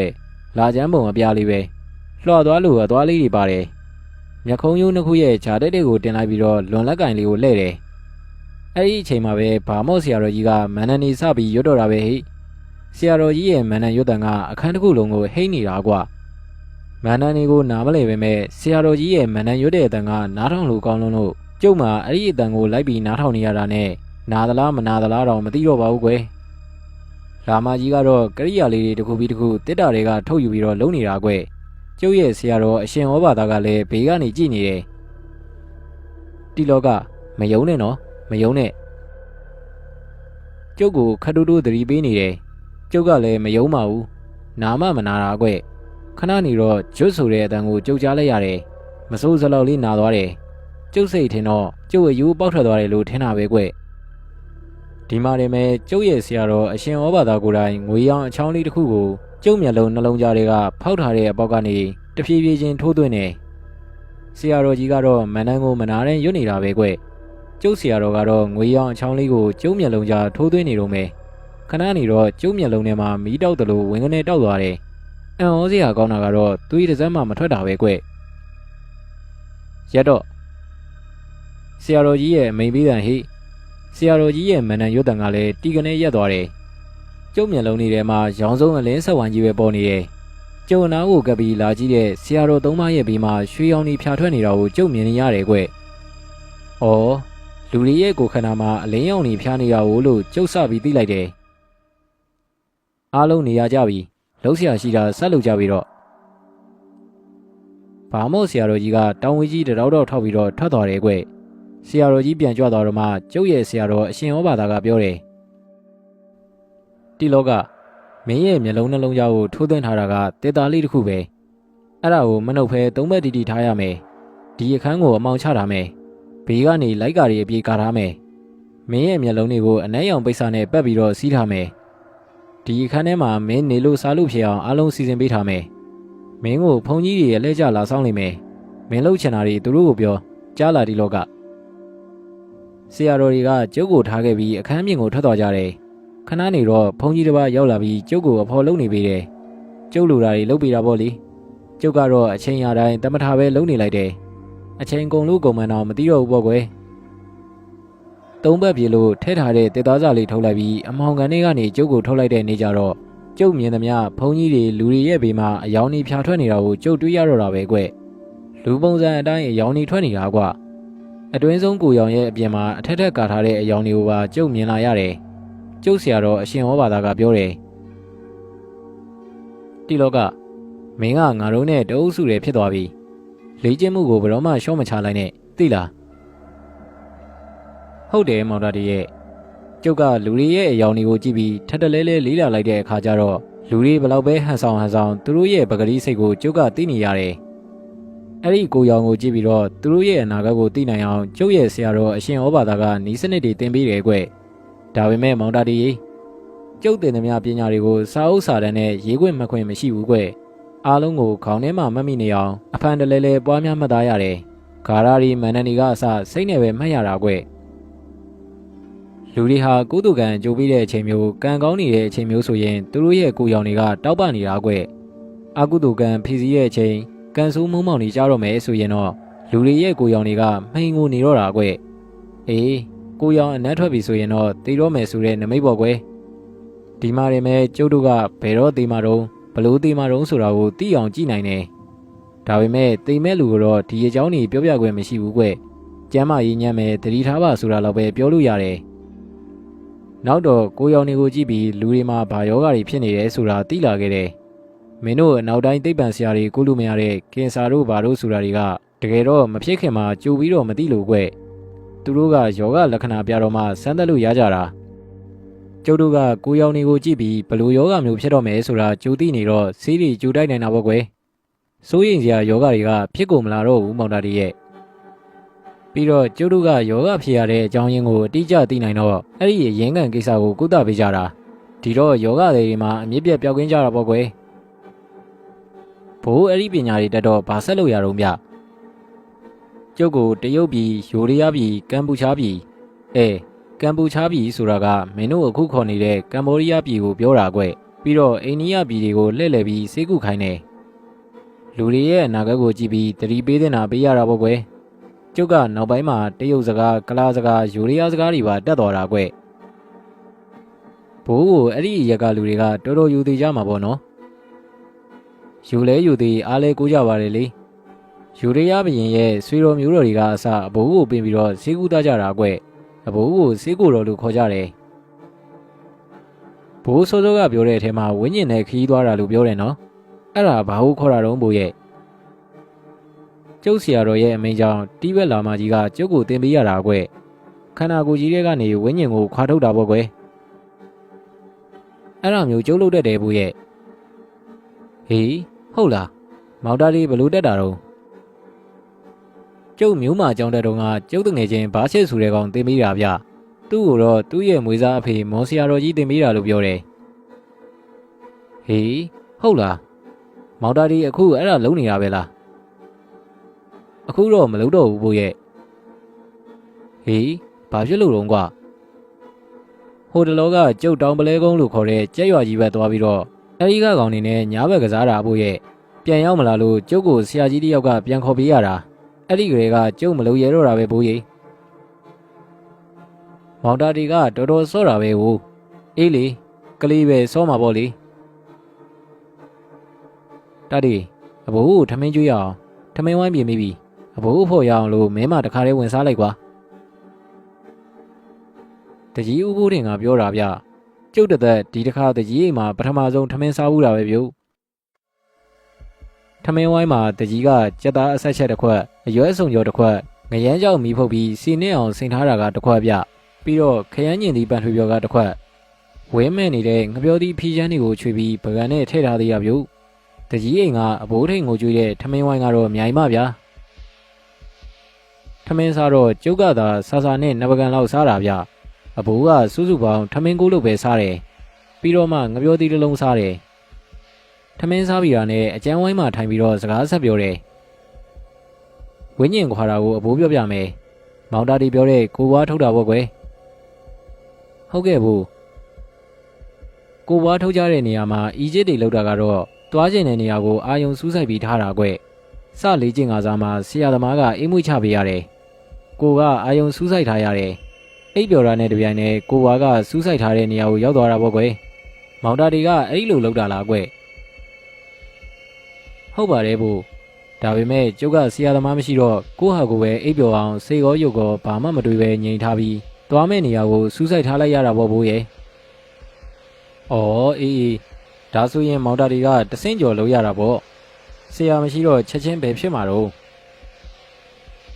လာချမ်းပုံအပြားလေးပဲလှော်သွားလို့အသွားလေးတွေပါတယ်မျက်ခုံးရိုးနှစ်ခုရဲ့ဂျာတက်တွေကိုတင်လိုက်ပြီးတော့လွန်လက်ကင်လေးကိုလှည့်တယ်အဲ့ဒီအချိန်မှာပဲဗာမော့ဆရာတော်ကြီးကမန္တန်နေစပြီးရွတ်တော်တာပဲဟိဆရာတော်ကြီးရဲ့မန္တန်ရွတ်တန်ကအခန်းတစ်ခုလုံးကိုဟိတ်နေတာကွမန္တန်တွေကိုနားမလဲပဲမဲ့ဆရာတော်ကြီးရဲ့မန္တန်ရွတ်တဲ့အတန်ကနားထောင်လို့ကောင်းလို့ကျုပ်မှာအဲ့ဒီအတန်ကိုလိုက်ပြီးနားထောင်နေရတာနဲ့နာသလားမနာသလားတော့မသိတော့ပါဘူးကွလာမကြီးကတော့ကရိယာလေးတွေတစ်ခုပြီးတစ်ခုတစ်တာတွေကထုတ်ယူပြီးတော့လုံနေတာကွကျုပ်ရဲ့ဆရာတော်အရှင်ဩဘာသာကလည်းဘေးကနေကြည့်နေတယ်တီလောကမယုံနဲ့နော်မယုံနဲ့ကျုပ်ကိုခတ်တူးတူးသတိပေးနေတယ်ကျုပ်ကလည်းမယုံပါဘူးနာမမနာတာကွခဏနေတော့ကျွတ်ဆိုတဲ့အတန်ကိုကြုတ်ကြားလိုက်ရတယ် မစိုးစလောက်လေးနာသွားတယ်ကျုပ်စိတ်ထင်တော့ကျုပ်အယူပေါက်ထွက်သွားတယ်လို့ထင်တာပဲကွဒီမှာတည်းမဲ့ကျုပ်ရဲ့ဆရာတော်အရှင်ဩဘာသာကိုယ်တိုင်ငွေရောင်အချောင်းလေးတစ်ခုကိုကျုပ်မျက်လုံးနှလုံးကြားတွေကဖောက်ထားတဲ့အပေါက်ကနေတဖြည်းဖြည်းချင်းထိုးသွင်းနေဆရာတော်ကြီးကတော့မနန်းကိုမနာတဲ့ရွတ်နေတာပဲကျုပ်ဆရာတော်ကတော့ငွေရောင်အချောင်းလေးကိုကျုပ်မျက်လုံးကြားထိုးသွင်းနေတော့မယ်ခဏနေတော့ကျုပ်မျက်လုံးထဲမှာမီးတောက်တယ်လို့ဝင်ကနေတောက်သွားတယ်အံ့ဩစရာကောင်းတာကတော့သူ့ရဲ့တစ်စက်မှမထွက်တာပဲရက်တော့ဆရာတော်ကြီးရဲ့အမိန်ပေးတန်ဟိဆရာတော်ကြီးရဲ့မနန်ရွတ်တန်ကလည်းတီကနေရက်သွားတယ်ကျုပ်မျက်လုံးထဲမှာရောင်စုံအလင်းဆက်ဝိုင်းကြီးပဲပေါ်နေတယ်ကျုပ်အနားကိုကပ်ပြီးလာကြည့်တဲ့ဆရာတော်သုံးပါးရဲ့ဘေးမှာရွှေရောင်ကြီးဖြာထွက်နေတာကိုကျုပ်မြင်နေရတယ်။ဩလူတွေရဲ့ကိုယ်ခန္ဓာမှာအလင်းရောင်ကြီးဖြာနေတာကိုလို့ကျုပ်စပြီးသိလိုက်တယ်။အားလုံးနေရကြပြီ။လှုပ်ရှားရှိတာဆက်လုပ်ကြပြီတော့။ဘာမို့ဆရာတော်ကြီးကတောင်ဝေးကြီးတရောက်တော့ထောက်ပြီးတော့ထွက်သွားတယ်။ဆရာတော်ကြီးပြန်ကြွသွားတော့မှကျုပ်ရဲ့ဆရာတော်အရှင်ဩဘာသာကပြောတယ်။ဒီလောကမင်းရဲ့မျက်လုံးနှလုံးသားကိုထိုးသွင်းထားတာကတေတာလေးတစ်ခုပဲအဲ့ဒါကိုမနှုတ်ဖဲသုံးဘက်တီတီထားရမယ်ဒီအခန်းကိုအမောင်ချထားမယ်ဘေးကနေလိုက်ကားတွေအပြေကာထားမယ်မင်းရဲ့မျက်လုံးတွေကိုအနက်ရောင်ပိတ်စာနဲ့ပတ်ပြီးတော့စီးထားမယ်ဒီအခန်းထဲမှာမင်းနေလို့စားလို့ဖြစ်အောင်အားလုံးစီစဉ်ပေးထားမယ်မင်းကိုဖုန်ကြီးတွေရဲ့လက်ကျလာဆောင်နေမယ်မင်းလှုပ်ချင်တာတွေသူတို့ကိုပြောကြားလာဒီလောကဆရာတော်တွေကကျုပ်ကိုထားခဲ့ပြီးအခန်းပြင်ကိုထွက်သွားကြတယ်ခဏနေတော့ဘုန်းကြီးတစ်ပါးရောက်လာပြီးကျုပ်ကိုအဖော်လုပ်နေပေးတယ်။ကျုပ်လိုတာတွေလုပ်ပေးတာပေါ့လေ။ကျုပ်ကတော့အချိန်ရတိုင်းတမထာပဲလုပ်နေလိုက်တယ်။အချိန်ကုန်လို့ကုန်မှန်းတော့မသိတော့ဘူးပေါ့ကွယ်။သုံးဘက်ပြေလို့ထဲထားတဲ့တေသားစာလေးထုတ်လိုက်ပြီးအမောင်ကန်တွေကနေကျုပ်ကိုထုတ်လိုက်တဲ့နေ့ကျတော့ကျုပ်မြင်သမျှဘုန်းကြီးတွေလူတွေရဲ့ဘေးမှာအယောင်ကြီးဖြာထွက်နေတာကိုကျုပ်တွေးရတော့တာပဲကွ။လူပုံစံအတိုင်းအယောင်ကြီးထွက်နေတာကွ။အတွင်းဆုံးကိုရောင်ရဲ့အပြင်မှာအထက်ထက်ကာထားတဲ့အယောင်တွေကိုပါကျုပ်မြင်လာရတယ်။ကျုပ်ဆရာတော်အရှင်ဩဘာသာကပြောတယ်ဒီလောကမင်းကငါတို့နဲ့တအုပ်စုတွေဖြစ်သွားပြီလေ့ကျင့်မှုကိုဘယ်တော့မှရှော့မချလိုက်နဲ့သိလားဟုတ်တယ်မောင်တာတရဲ့ကျုပ်ကလူတွေရဲ့အယောင်တွေကိုကြည့်ပြီးထက်တလဲလဲလေးလာလိုက်တဲ့အခါကျတော့လူတွေဘလောက်ပဲဟန်ဆောင်သူတို့ရဲ့ပကတိစိတ်ကိုကျုပ်ကသိနေရတယ်အဲ့ဒီကိုရောင်ကိုကြည့်ပြီးတော့သူတို့ရဲ့အနာဂတ်ကိုသိနိုင်အောင်ကျုပ်ရဲ့ဆရာတော်အရှင်ဩဘာသာကနီးစနစ်တွေသင်ပေးတယ်ကွဒါပေမဲ့မောင်တာတီကျုပ်တင်သမျှပညာတွေကိုစာအုပ်စာတမ်းနဲ့ရေးခွင့်မခွင့်မရှိဘူးကွအားလုံးကိုခေါင်းထဲမှာမှတ်မိနေအောင်အဖန်တလဲလဲပွားများမှတ်သားရတယ်ဂါရရီမန္တန်ဒီကအစစိတ်နဲ့ပဲမှတ်ရတာကွလူတွေဟာကုသကံကြိုးပြီးတဲ့အချိန်မျိုးကံကောင်းနေတဲ့အချိန်မျိုးဆိုရင်သူတို့ရဲ့ကိုယ်ရောင်တွေကတောက်ပနေတာကွအကုသကံဖြည့်စည်းတဲ့အချိန်ကံဆိုးမုံမောင်နေကြတော့မယ်ဆိုရင်တော့လူတွေရဲ့ကိုယ်ရောင်တွေကမှိန်ကိုနေတော့တာကွအေးကိုရောင်အနက်ထွက်ပြီဆိုရင်တော့တည်တော့မယ်ဆိုတဲ့နမိတ်ပေါ့ကွယ်ဒီမှာရင်မဲ့ကျုပ်တို့ကဘယ်တော့တည်မှာတော့ဘလို့တည်မှာတော့ဆိုတာကိုသိအောင်ကြည့်နိုင်တယ်ဒါပေမဲ့တည်မဲ့လူကတော့ဒီအကြောင်းကြီးပြောပြခွင့်မရှိဘူးကွကျမ်းမာရေးညံ့မဲ့တတိထားပါဆိုတာတော့ပဲပြောလို့ရတယ်နောက်တော့ကိုရောင်တွေကိုကြည့်ပြီးလူတွေမှာဘာယောဂတွေဖြစ်နေတယ်ဆိုတာသိလာခဲ့တယ်မင်းတို့နောက်တိုင်းသိပ္ပံဆရာတွေကိုလို့မရတဲ့ကင်ဆာတို့ဘာတို့ဆိုတာတွေကတကယ်တော့မဖြစ်ခင်မှာကြိုပြီးတော့မသိလို့ကွသူတို့ကယောဂလက္ခဏာပြတော့မှစမ်းသပ်လို့ရကြတာကျုပ်တို့ကကိုရောင်တွေကိုကြည့်ပြီးဘလို့ယောဂမျိုးဖြစ်တော့မယ်ဆိုတာကြိုသိနေတော့ဆေးတွေကြိုတိုက်နိုင်တာပေါ့ကွယ်စိုးရင်စရာယောဂတွေကဖြစ်ကုန်မလာတော့ဘူးမောင်တာတီရဲ့ပြီးတော့ကျုပ်တို့ကယောဂဖြစ်ရတဲ့အကြောင်းရင်းကိုအတိအကျသိနိုင်တော့အဲ့ဒီရင်းကန်ကိစ္စကိုကုသပေးကြတာဒီတော့ယောဂတွေမှာအမြင့်ပြတ်ပျောက်ကင်းကြတာပေါ့ကွယ်ဘိုးအဲ့ဒီပညာတွေတက်တော့ဘာဆက်လို့ရတော့မြကျုပ်ကိုတရုတ်ပြည်ယိုရီးယားပြည်ကမ်ပူချာပြည်ကမ်ပူချာပြည်ဆိုတာကမင်းတို့အခုခေါ်နေတဲ့ကမ်ဘောဒီးယားပြည်ကိုပြောတာကွပြီးတော့အိန္ဒိယပြည်တွေကိုလှည့်လည်ပြီးစေကူခိုင်းတယ်လူတွေရဲ့အနာဂတ်ကိုကြည့်ပြီးတတိပေးတဲ့နာပေးရတာပေါ့ကွယ်ကျုပ်ကနောက်ပိုင်းမှာတရုတ်စကားကလားစကားယိုရီးယားစကားတွေပါတက်တော်တာကွဘိုးကိုအဲ့ဒီရက်ကလူတွေကတော်တော်ယူသေးကြမှာပေါ့နော်ယူလဲယူသေးအားလဲကိုကြပါတယ်လေယူရီးယားဘရင်ရဲ့ဆွေတော်မျိုးတော်တွေကအစအဘိုးကိုပြင်ပြီးတော့စေကူသားကြတာကွအဘိုးကိုစေကူတော်လို့ခေါ်ကြတယ်ဘိုးစောစောကပြောတဲ့အထဲမှာဝင်းကျင်နဲ့ခီးသွားတာလို့ပြောတယ်နော်အဲ့ဒါဘာလို့ခေါ်တာတော့ဘိုးရဲ့ကျုပ်ဆရာတော်ရဲ့အမိန့်ကြောင့်တိဘက်လာမကြီးကကျုပ်ကိုတင်ပေးရတာကွခန္ဓာကိုယ်ကြီးတွေကနေဝင်းကျင်ကိုခွာထုတ်တာပေါ့ကွအဲ့ဒါမျိုးကျုပ်လုပ်တတ်တယ်ဘိုးရဲ့ဟေးဟုတ်လားမောင်တာလေးဘလို့တက်တာတော့ ကျုပ်မျိုးမအကြောင်းတက်တုန်းကကျုပ်တငယ်ချင်းဘားချစ်ဆိုတဲ့ကောင်တင်ပေးတာဗျသူ့ကိုတော့သူ့ရဲ့မွေးစားအဖေမော်ဆရာတော်ကြီးတင်ပေးတာလို့ပြောတယ်ဟေးဟုတ်လားမောင်တာဒီအခုအဲ့ဒါလုံးနေတာပဲလားအခုတော့မလုံးတော့ဘူးဘို့ရဲ့ဟေးဘာဖြစ်လို့တော့ကွာဟိုတလောကကျုပ်တောင်ပလဲကုန်းလို့ခေါ်တဲ့ကြက်ရွာကြီးဘက်သွားပြီးတော့အဲဒီကကောင်နေနဲ့ညားဘက်ကစားတာဘို့ရဲ့ပြန်ရောက်မလာလို့ကျုပ်ကိုဆရာကြီးတယောက်ကပြန်ခေါ်ပေးရတာအဲ့ဒီကလေးကကျုပ်မလုံးရဲတော့တာပဲဘိုးကြီးမောင်တာဒီကတော်တော်စောတာပဲဟိုအေးလေကလေးပဲစောမှာပေါ့လေတာဒီအဘိုးကိုထမင်းကျွေးရအောင်ထမင်းဝိုင်းပြင်ပြီးပြီအဘိုးဖို့ရအောင်လို့မဲမတခါလေးဝင်စားလိုက်ကွာတကြီးဦးဘိုးတင်ကပြောတာဗျကျုပ်တသက်ဒီတစ်ခါတကြီးအိမ်မှာပထမဆုံးထမင်းစားဘူးတာပဲပြုတ်ထမင်းဝိုင်းမှာတကြီးကကြက်သားအဆက်ချက်တစ်ခွက်အရွက်စုံကျော်တစ်ခွက်ငရမ်းကြောက်မီဖုတ်ပြီးစီနစ်အောင်ဆင်ထားတာကတစ်ခွက်ပြပြီးတော့ခရမ်းညင်သီးပန်ထွေပြော်ကတစ်ခွက်ဝဲမဲ့နေတဲ့ငပြောသီးဖီးချမ်းတွေကိုချွေပြီးပကံနဲ့ထည့်ထားသေးရပြုတ်တကြီးအိမ်ကအဘိုးထိန်ကိုကျွေးတဲ့ထမင်းဝိုင်းကတော့အများကြီးမဗျာထမင်းစားတော့ကျုပ်ကသာဆာဆာနဲ့နပကံလောက်စားတာဗျအဘိုးကစူးစူပေါင်းထမင်းကိုလို့ပဲစားတယ်ပြီးတော့မှငပြောသီးတစ်လုံးစားတယ်ထမင်းစားပြီးတာနဲ့အကျန်းဝိုင်းမှာထိုင်ပြီးတော့စကားဆက်ပြောတယ်ဝင်းညင်ခွာတာကိုအဘိုးပြောပြမယ်မောင်တာတီပြောတဲ့ကိုဘွားထုတ်တာပေါ့ကွယ်ဟုတ်ကဲ့ဘူးကိုဘွားထုတ်ကြတဲ့နေရာမှာအီဂျစ်တွေလောက်တာကတော့သွားကျင်တဲ့နေရာကိုအာယုံစူးစိုက်ပြီးထားတာကွစလေးကျင်ကစားမှာဆရာသမားကအိမ်မွေးချပေးရတယ်ကိုကအာယုံစူးစိုက်ထားရတယ်အိပ်ပျော်တာနဲ့တပြိုင်နက်ကိုဘွားကစူးစိုက်ထားတဲ့နေရာကိုရောက်သွားတာပေါ့ကွယ်မောင်တာတီကအဲ့လိုလောက်တာလားကွဟုတ်ပါတယ်ဘို့ဒါပေမဲ့ကျုပ်ကဆရာသမားမရှိတော့ကိုဟာကိုပဲအိပ်ပျော်အောင်စေကောရုပ်ကောဘာမှမတွေးပဲငြိမ်ထားပြီးသွားမဲ့နေရာကိုစူးစိုက်ထားလိုက်ရတာပေါ့ဘိုးရဲ့။အော်အေးဒါဆိုရင်မောင်တာတွေကတဆင့်ကျော်လုံးရတာပေါ့။ဆရာမရှိတော့ချက်ချင်းပဲဖြစ်မှာတော့။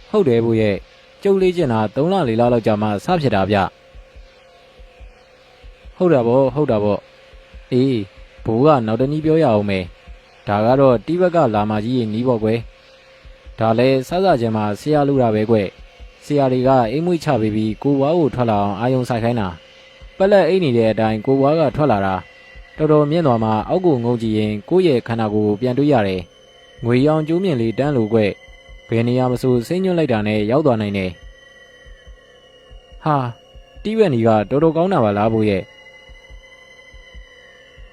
ဟုတ်တယ်ဘိုးရဲ့ကျုပ်လေးကျင်တာ3လ4လလောက်ကြာမှစဖြစ်တာဗျ။ဟုတ်တာပေါ့။အေးဘိုးကနောက်တနည်းပြောရအောင်မယ်။ဒါကတော့တိဘက်ကလာမကြီးရဲ့နီးပေါ့ကွယ်ဒါလဲစစချင်းမှာဆရာလူတာပဲကွယ်ဆရာတွေကအိမ်မွေးချပေးပြီးကိုဘွားကိုထွက်လာအောင်အာယုံဆိုင်ခိုင်းတာပက်လက်အိတ်နေတဲ့အတိုင်းကိုဘွားကထွက်လာတာတော်တော်မြင့်သွားမှအောက်ကိုငုံကြည့်ရင်ကိုယ့်ရဲ့ခန္ဓာကိုယ်ပြန်တွေးရတယ်ငွေရောင်ကျိုးမြင့်လေးတန်းလို့ကွယ်ဘယ်နေရာမဆိုစိတ်ညွတ်လိုက်တာနဲ့ရောက်သွားနိုင်တယ်ဟာတိဘက်နီကတော်တော်ကောင်းတာပါလားဘို့ရဲ့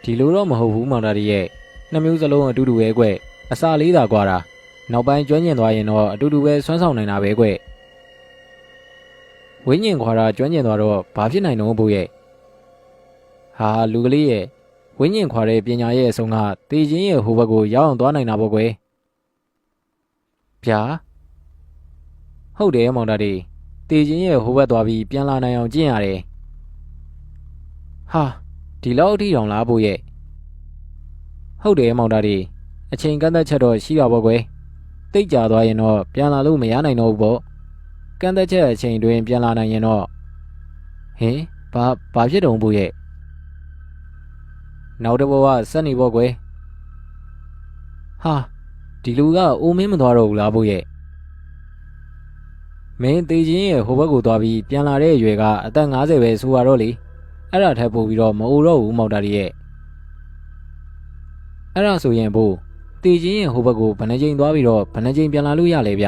ဒီလိုတော့မဟုတ်ဘူးမောင်တာကြီးရဲ့နှစ်မျိုးစလုံးအတူတူပဲကွအစာလေးသာကွာတာနောက်ပိုင်းကျွမ်းကျင်သွားရင်တော့အတူတူပဲဆွမ်းဆောင်နိုင်တာပဲကွဝင်းညင်ခွာတာကျွမ်းကျင်သွားတော့ဘာဖြစ်နိုင်တော့ဘို့ရဲ့ဟာလူကလေးရဲ့ဝင်းညင်ခွာတဲ့ပညာရဲ့အဆုံးကတေချင်းရဲ့ဟိုဘက်ကိုရောက်အောင်သွားနိုင်တာပေါ့ကွဗျာဟုတ်တယ်မောင်တာဒီတေချင်းရဲ့ဟိုဘက်သွားပြီးပြန်လာနိုင်အောင်ကျင့်ရတယ်ဟာဒီလောက်အထိတောင်လားဘို့ရဲ့ဟုတ်တယ်မောင်တာဒီအချိန်ကန့်သက်ချက်တော့ရှိတာပေါ့ကွယ်တိတ်ကြသွားရင်တော့ပြန်လာလို့မရနိုင်တော့ဘူးပေါ့ကန့်သက်ချက်အချိန်တွင်ပြန်လာနိုင်ရင်တော့ဟင်ဘာဖြစ်တုံးဘူးရဲ့နောက်တစ်ဘဝစက်နေပေါ့ကွယ်ဟာဒီလူကအိုမင်းမသွားတော့ဘူးလားဘို့ရဲ့မင်းတေချင်းရဲ့ဟိုဘက်ကိုသွားပြီးပြန်လာတဲ့အရွယ်ကအသက်50ပဲဆိုရတော့လေအဲ့ဒါထပ်ပို့ပြီးတော့မအိုတော့ဘူးမောင်တာကြီးရဲ့အဲ့ဒါဆိုရင်ဘို့တေချင်းရဲ့ဟိုဘက်ကိုဘယ်နှကြိမ်သွားပြီးတော့ဘယ်နှကြိမ်ပြန်လာလို့ရလဲဗျ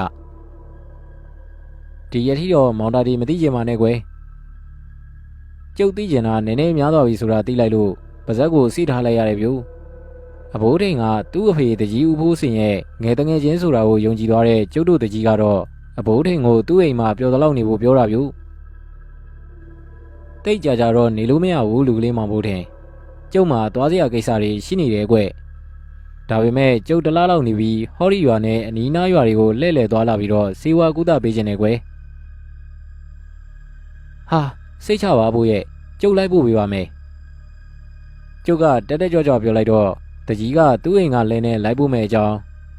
ဒီရထီတော့မောင်တာဒီမသိချင်ပါနဲ့ကွယ်ကျုပ်သိချင်တာနည်းနည်းများသွားပြီဆိုတာသိလိုက်လို့ပါဇက်ကိုစီးထားလိုက်ရတယ်ဗျအဘိုးထိန်ကသူ့အဖေတကြီးဦးဖိုးစင်ရဲ့ငယ်တငယ်ချင်းဆိုတာကိုယုံကြည်သွားတဲ့ကျုပ်တို့တကြီးကတော့အဘိုးထိန်ကိုသူ့အိမ်မှာပျော်သလောက်နေဖို့ပြောတာဗျတိတ်ကြကြတော့နေလို့မရဘူးလူကလေးမောင်ဘိုးထိန်ကျုပ်မှာသွားစရာကိစ္စတွေရှိနေတယ်ကွဒါပေမဲ့ကျုပ်တလားလောက်နေပြီးဟော်ရီရွာနဲ့အနီးနားရွာတွေကိုလှည့်လည်သွားလာပြီးတော့စေဝါကုသပေးခြင်းနဲ့ကွယ်ဟာစိတ်ချပါဖို့ရဲ့ကျုပ်လိုက်ဖို့ပေးပါမယ်ကျုပ်ကတက်တက်ကြွကြွပြောလိုက်တော့တကြီးကသူ့အိမ်ကလဲနဲ့လိုက်ဖို့မဲ့အကြောင်း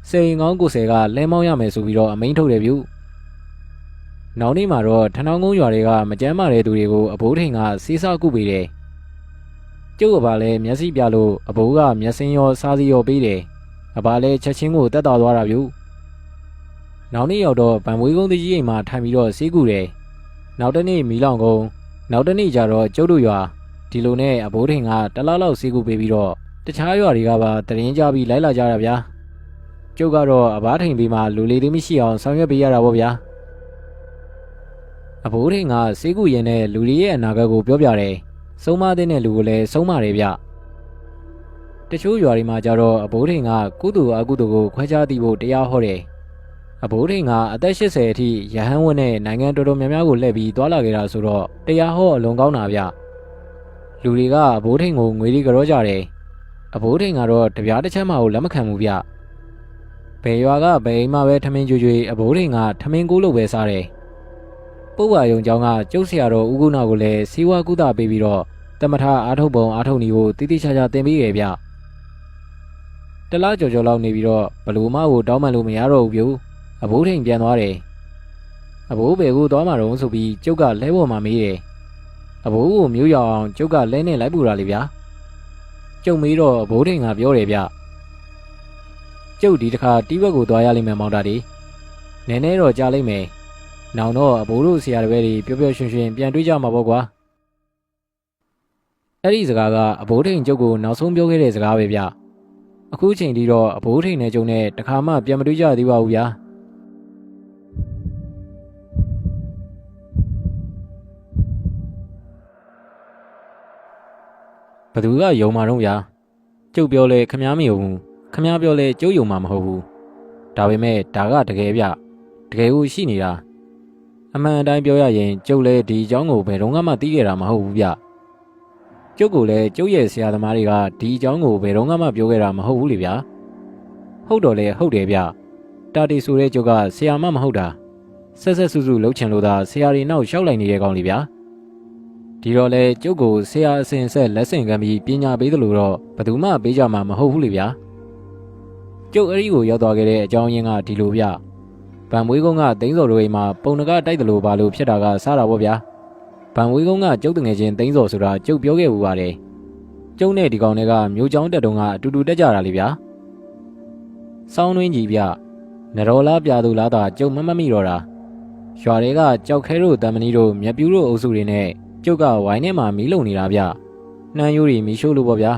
စိန်ကောင်းကိုဆယ်ကလဲမောင်းရမယ်ဆိုပြီးတော့အမိန့်ထုတ်တယ်ဗျနောက်နေ့မှာတော့ထနောင်းကုန်းရွာတွေကမကြမ်းမာတဲ့သူတွေကိုအဘိုးထိန်ကစေးစားကုပေးတယ်ကျုပ်ကပါလဲမျက်စိပြလို့အဘိုးကမျက်စင်းရောစားစီရောပေးတယ်အဘလည်းချက်ချင်းကိုတက်တာသွားတာဗျ နောက်နေ့ရောက်တော့ဗန်မွေးကုန်းတကြီးအိမ်မှာထိုင်ပြီးတော့ဆေးကူတယ်နောက်တနေ့မီလောင်ကုန်းနောက်တနေ့ကျတော့ကျုပ်တို့ရွာဒီလိုနဲ့အဘိုးထင်ကတလားလောက်ဆေးကူပေးပြီးတော့တခြားရွာတွေကပါတရင်ကြပြီးလိုက်လာကြတာဗျာကျုပ်ကတော့အဘထင်ပြီးမှလူလေးလေးမရှိအောင်ဆောင်ရွက်ပေးရတာပေါ့ဗျာအဘိုးထင်ကဆေးကူရင်နဲ့လူလေးရဲ့အနာဂတ်ကိုပြောပြတယ်ဆုံးမတဲ့လူကိုလည်းဆုံးမတယ်ဗျတချို့ရွာတွေမှာကြတော့အဘိုးထင်ကကုသိုလ်အကုသိုလ်ကိုခွဲခြားသိဖို့တရားဟောတယ်အဘိုးထင်ကအသက်80အထိရဟန်းဝတ်နဲ့နိုင်ငံတော်တော်များများကိုလှည့်ပြီးတွာလာခဲ့တာဆိုတော့တရားဟောအလွန်ကောင်းတာဗျလူတွေကအဘိုးထင်ကိုငွေတွေကြောကြတယ်အဘိုးထင်ကတော့တပြားတစ်ချက်မှလက်မခံဘူးဗျဘယ်ရွာကဘယ်အိမ်မှာပဲထမင်းကြွကြွအဘိုးထင်ကထမင်းကိုလို့ပဲစားတယ်ပုဗ္ဗာယုံကျောင်းကကျုပ်ဆရာတော်ဦးကုဏကိုလည်းစီဝါကုသပေးပြီးတော့တမထအားထုတ်ပုံအားထုတ်နည်းကိုတိတိကျကျသင်ပေးရဗျတလားကြော်ကြော်လောက်နေပြီးတော့ဘလူမကိုတောင်းပန်လို့မရတော့ဘူးပြူအဘိုးထိန်ပြန်သွားတယ်အဘိုးဘယ်ကိုသွားမှာတော့ဆိုပြီးကျုပ်ကလဲပေါ်မှာမေးတယ်အဘိုးကိုမျိုးရအောင်ကျုပ်ကလဲနဲ့လိုက်ပူတာလေဗျာကျုပ်မေးတော့အဘိုးထိန်ကပြောတယ်ဗျကျုပ်ဒီတစ်ခါတီးဘက်ကိုသွားရလိမ့်မယ်မောင်တာဒီနည်းနည်းတော့ကြားလိမ့်မယ်နောင်တော့အဘိုးတို့ဆရာတပည့်တွေပျော်ပျော်ရွှင်ရွှင်ပြန်တွေ့ကြမှာပေါ့ကွာအဲ့ဒီစကားကအဘိုးထိန်ကျုပ်ကိုနောက်ဆုံးပြောခဲ့တဲ့စကားပဲဗျအခုချိန်ထိတော့အဘိုးထိန်နဲ့ကျုံနဲ့တခါမှပြန်မတွေ့ကြသေးပါဘူးဗျာဘသူကယုံမှာတော့ဗျာကျုပ်ပြောလဲခမားမယုံဘူးခမားပြောလဲကျုပ်ယုံမှာမဟုတ်ဘူးဒါပေမဲ့ဒါကတကယ်ဗျတကယ်ကိုရှိနေတာအမှန်အတိုင်းပြောရရင်ကျုပ်လည်းဒီအကြောင်းကိုဘယ်တော့မှသိခဲ့တာမဟုတ်ဘူးဗျကျုပ်ကိုလည်းကျုပ်ရဲ့ဆရာသမားတွေကဒီအကြောင်းကိုဘယ်တော့မှပြောခဲ့တာမဟုတ်ဘူးလေဗျာဟုတ်တော့လေဟုတ်တယ်ဗျတာတီဆိုတဲ့ကျုပ်ကဆရာမမဟုတ်တာဆက်ဆက်စုစုလှုပ်ချင်လို့သာဆရာတွေနောက်ရှောက်လိုက်နေတဲ့ကောင်လေဗျာဒီတော့လေကျုပ်ကိုဆရာအစဉ်ဆက်လက်ဆင့်ကမ်းပြီးပညာပေးသလိုတော့ဘယ်သူမှပေးကြမှာမဟုတ်ဘူးလေဗျာကျုပ်အဲ့ဒီကိုရောက်သွားခဲ့တဲ့အကြောင်းရင်းကဒီလိုဗျဗန်မွေးကုန်းကသိန်းစော်တို့အိမ်မှာပုံနကတိုက်တယ်လို့ဘာလို့ဖြစ်တာကစားတာပေါ့ဗျာဗန်မွေးကုန်းကကျုပ်တငယ်ချင်းသိန်းစော်ဆိုတာကျုပ်ပြောခဲ့ဘူးပါတယ်ကျုပ်နဲ့ဒီကောင်တွေကမျိုးချောင်းတက်တုံးကအတူတူတက်ကြတာလေဗျာစောင်းနှင်းကြီးဗျနရောလားပြသူလားသာကျုပ်မမိတော့တာရွာတွေကကြောက်ခဲတို့တမနီတို့မြက်ပြူးတို့အုပ်စုတွေနဲ့ကျုပ်ကဝိုင်းထဲမှာမီးလုံနေတာဗျနှမ်းရိုးတွေမီးရှို့လို့ပေါ့ဗျာ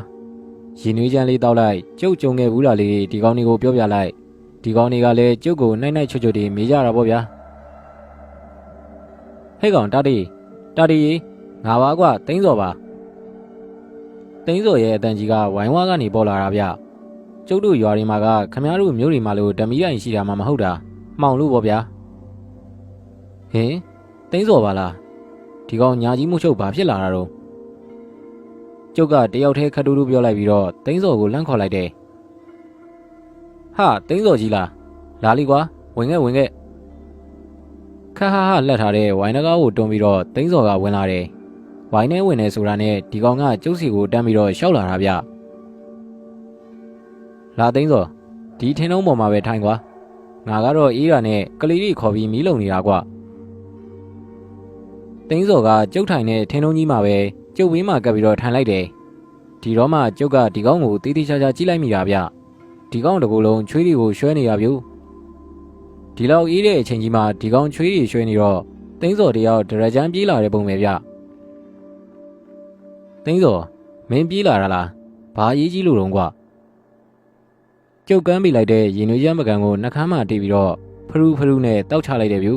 ရင်နွေးချမ်းလေးတောက်လိုက်ကျုပ်ကြုံခဲ့ဘူးလားလေဒီကောင်တွေကိုပြောပြလိုက်ဒီကောင်တွေကလည်းကျုပ်ကိုနှိုက်နှိုက်ချွတ်ချွတ်တွေမေးကြတာပေါ့ဗျာဟဲ့ကောင်တာတီငါပါကွာသိန်းစော်ပါသိန်းစော်ရဲ့အတန်ကြီးကဝိုင်းဝါးကနေပေါ်လာတာဗျကျုပ်တို့ရွာတွေမှာကခမားတို့မျိုးတွေမှာလို့ဓမီရိုင်ရှိတာမှမဟုတ်တာမှောင်လို့ပေါ့ဗျာဟင်သိန်းစော်ပါလားဒီကောင်ညာကြီးမှုချုပ်ဘာဖြစ်လာတာတော့ကျုပ်ကတယောက်တည်းခတ်တူးတူးပြောလိုက်ပြီးတော့သိန်းစော်ကိုလှမ်းခေါ်လိုက်တယ်ဟာသိန်းစော်ကြီးလားလာလီကွာဝင်ခဲ့ခါဟာလက်ထားတဲ့ဝိုင်းတကားကိုတွန်းပြီးတော့သိန်းစော်ကဝင်လာတယ်ဝိုင်းထဲဝင်နေဆိုတာနဲ့ဒီကောင်ကကျုပ်စီကိုတန်းပြီးတော့ရှောက်လာတာဗျလာသိန်းစော်ဒီထင်းလုံးပေါ်မှာပဲထိုင်ကွာငါကတော့အေးတာနဲ့ကလေးလေးခေါ်ပြီးမီးလုံနေတာကွာသိန်းစော်ကကျုပ်ထိုင်တဲ့ထင်းလုံးကြီးမှာပဲကျုပ်ဝင်းမှာကပ်ပြီးတော့ထိုင်လိုက်တယ်ဒီတော့မှကျုပ်ကဒီကောင်ကိုတေးသေးချာချာကြည့်လိုက်မိတာဗျဒီကောင်တကူလုံးချွေးတွေကိုရွှဲနေရဗျဒီလောက်အေးတဲ့အချိန်ကြီးမှာဒီကောင်ချွေးတွေရွှဲနေတော့သိန်းစော်တယောက်ဒရကြမ်းပြေးလာတဲ့ပုံပဲဗျသိန်းစော်မင်းပြေးလာတာလားဘာရေးကြီးလို့တော့ကွာကျုပ်ကမ်းပြလိုက်တဲ့ရင်နွေးချမ်းပကံကိုနှကမ်းမှတီးပြီးတော့ဖရူးနဲ့တောက်ချလိုက်တယ်ဗျ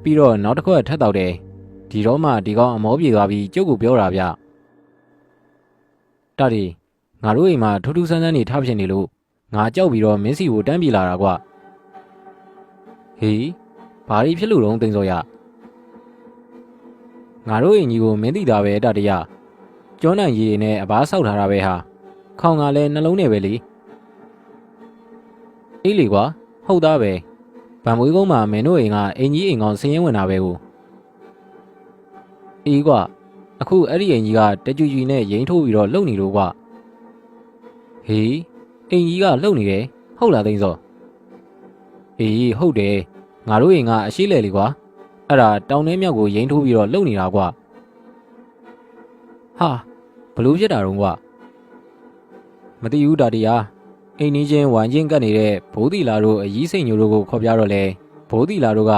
ပြီးတော့နောက်တစ်ခွက်ထပ်တောက်တယ်ဒီတော့မှဒီကောင်အမောပြေသွားပြီးကျုပ်ကိုပြောတာဗျတာတီငါတို့အိမ်မှာထူးထူးဆန်းဆန်းနေထားဖြစ်နေလို့ငါကြောက်ပြီးတော့မင်းစီကိုတန်းပြေလာတာကွာဟေးဘာတွေဖြစ်လို့တော့သိန်းစောရငါတို့အိမ်ကြီးကိုမင်းသိတာပဲတာတရားကျောနိုင်ရည်နဲ့အပားဆောက်ထားတာပဲဟာခေါင်ကလည်းနှလုံးနဲ့ပဲလေအေးလေကွာဟုတ်သားပဲဗန်မွေးကုန်းမှာမင်းတို့အိမ်ကအင်ကြီးအိမ်ကောင်ဆင်းရဲဝင်တာပဲကိုအေးကွာအခုအဲ့ဒီအိမ်ကြီးကတကြွကြွနဲ့ရိမ့်ထိုးပြီးတော့လှုပ်နေလို့ကွာဟေးအိမ်ကြီးကလှုပ်နေတယ်ဟုတ်လားသိန်းစောအေးဟုတ်တယ်ငါတို့အိမ်ကအရှိလေလေကွာအဲ့ဒါတောင်ထဲမြောက်ကိုရိမ့်ထိုးပြီးတော့လှုပ်နေတာကွာဟာဘလို့ဖြစ်တာတော့ကွာမသိဘူးတာတရားအိမ်နီးချင်းဝိုင်းချင်းကတ်နေတဲ့ဘိုးတီလာတို့အကြီးစိန်ညိုတို့ကိုခေါ်ပြတော့လေ ဘိုးတီလာတို့က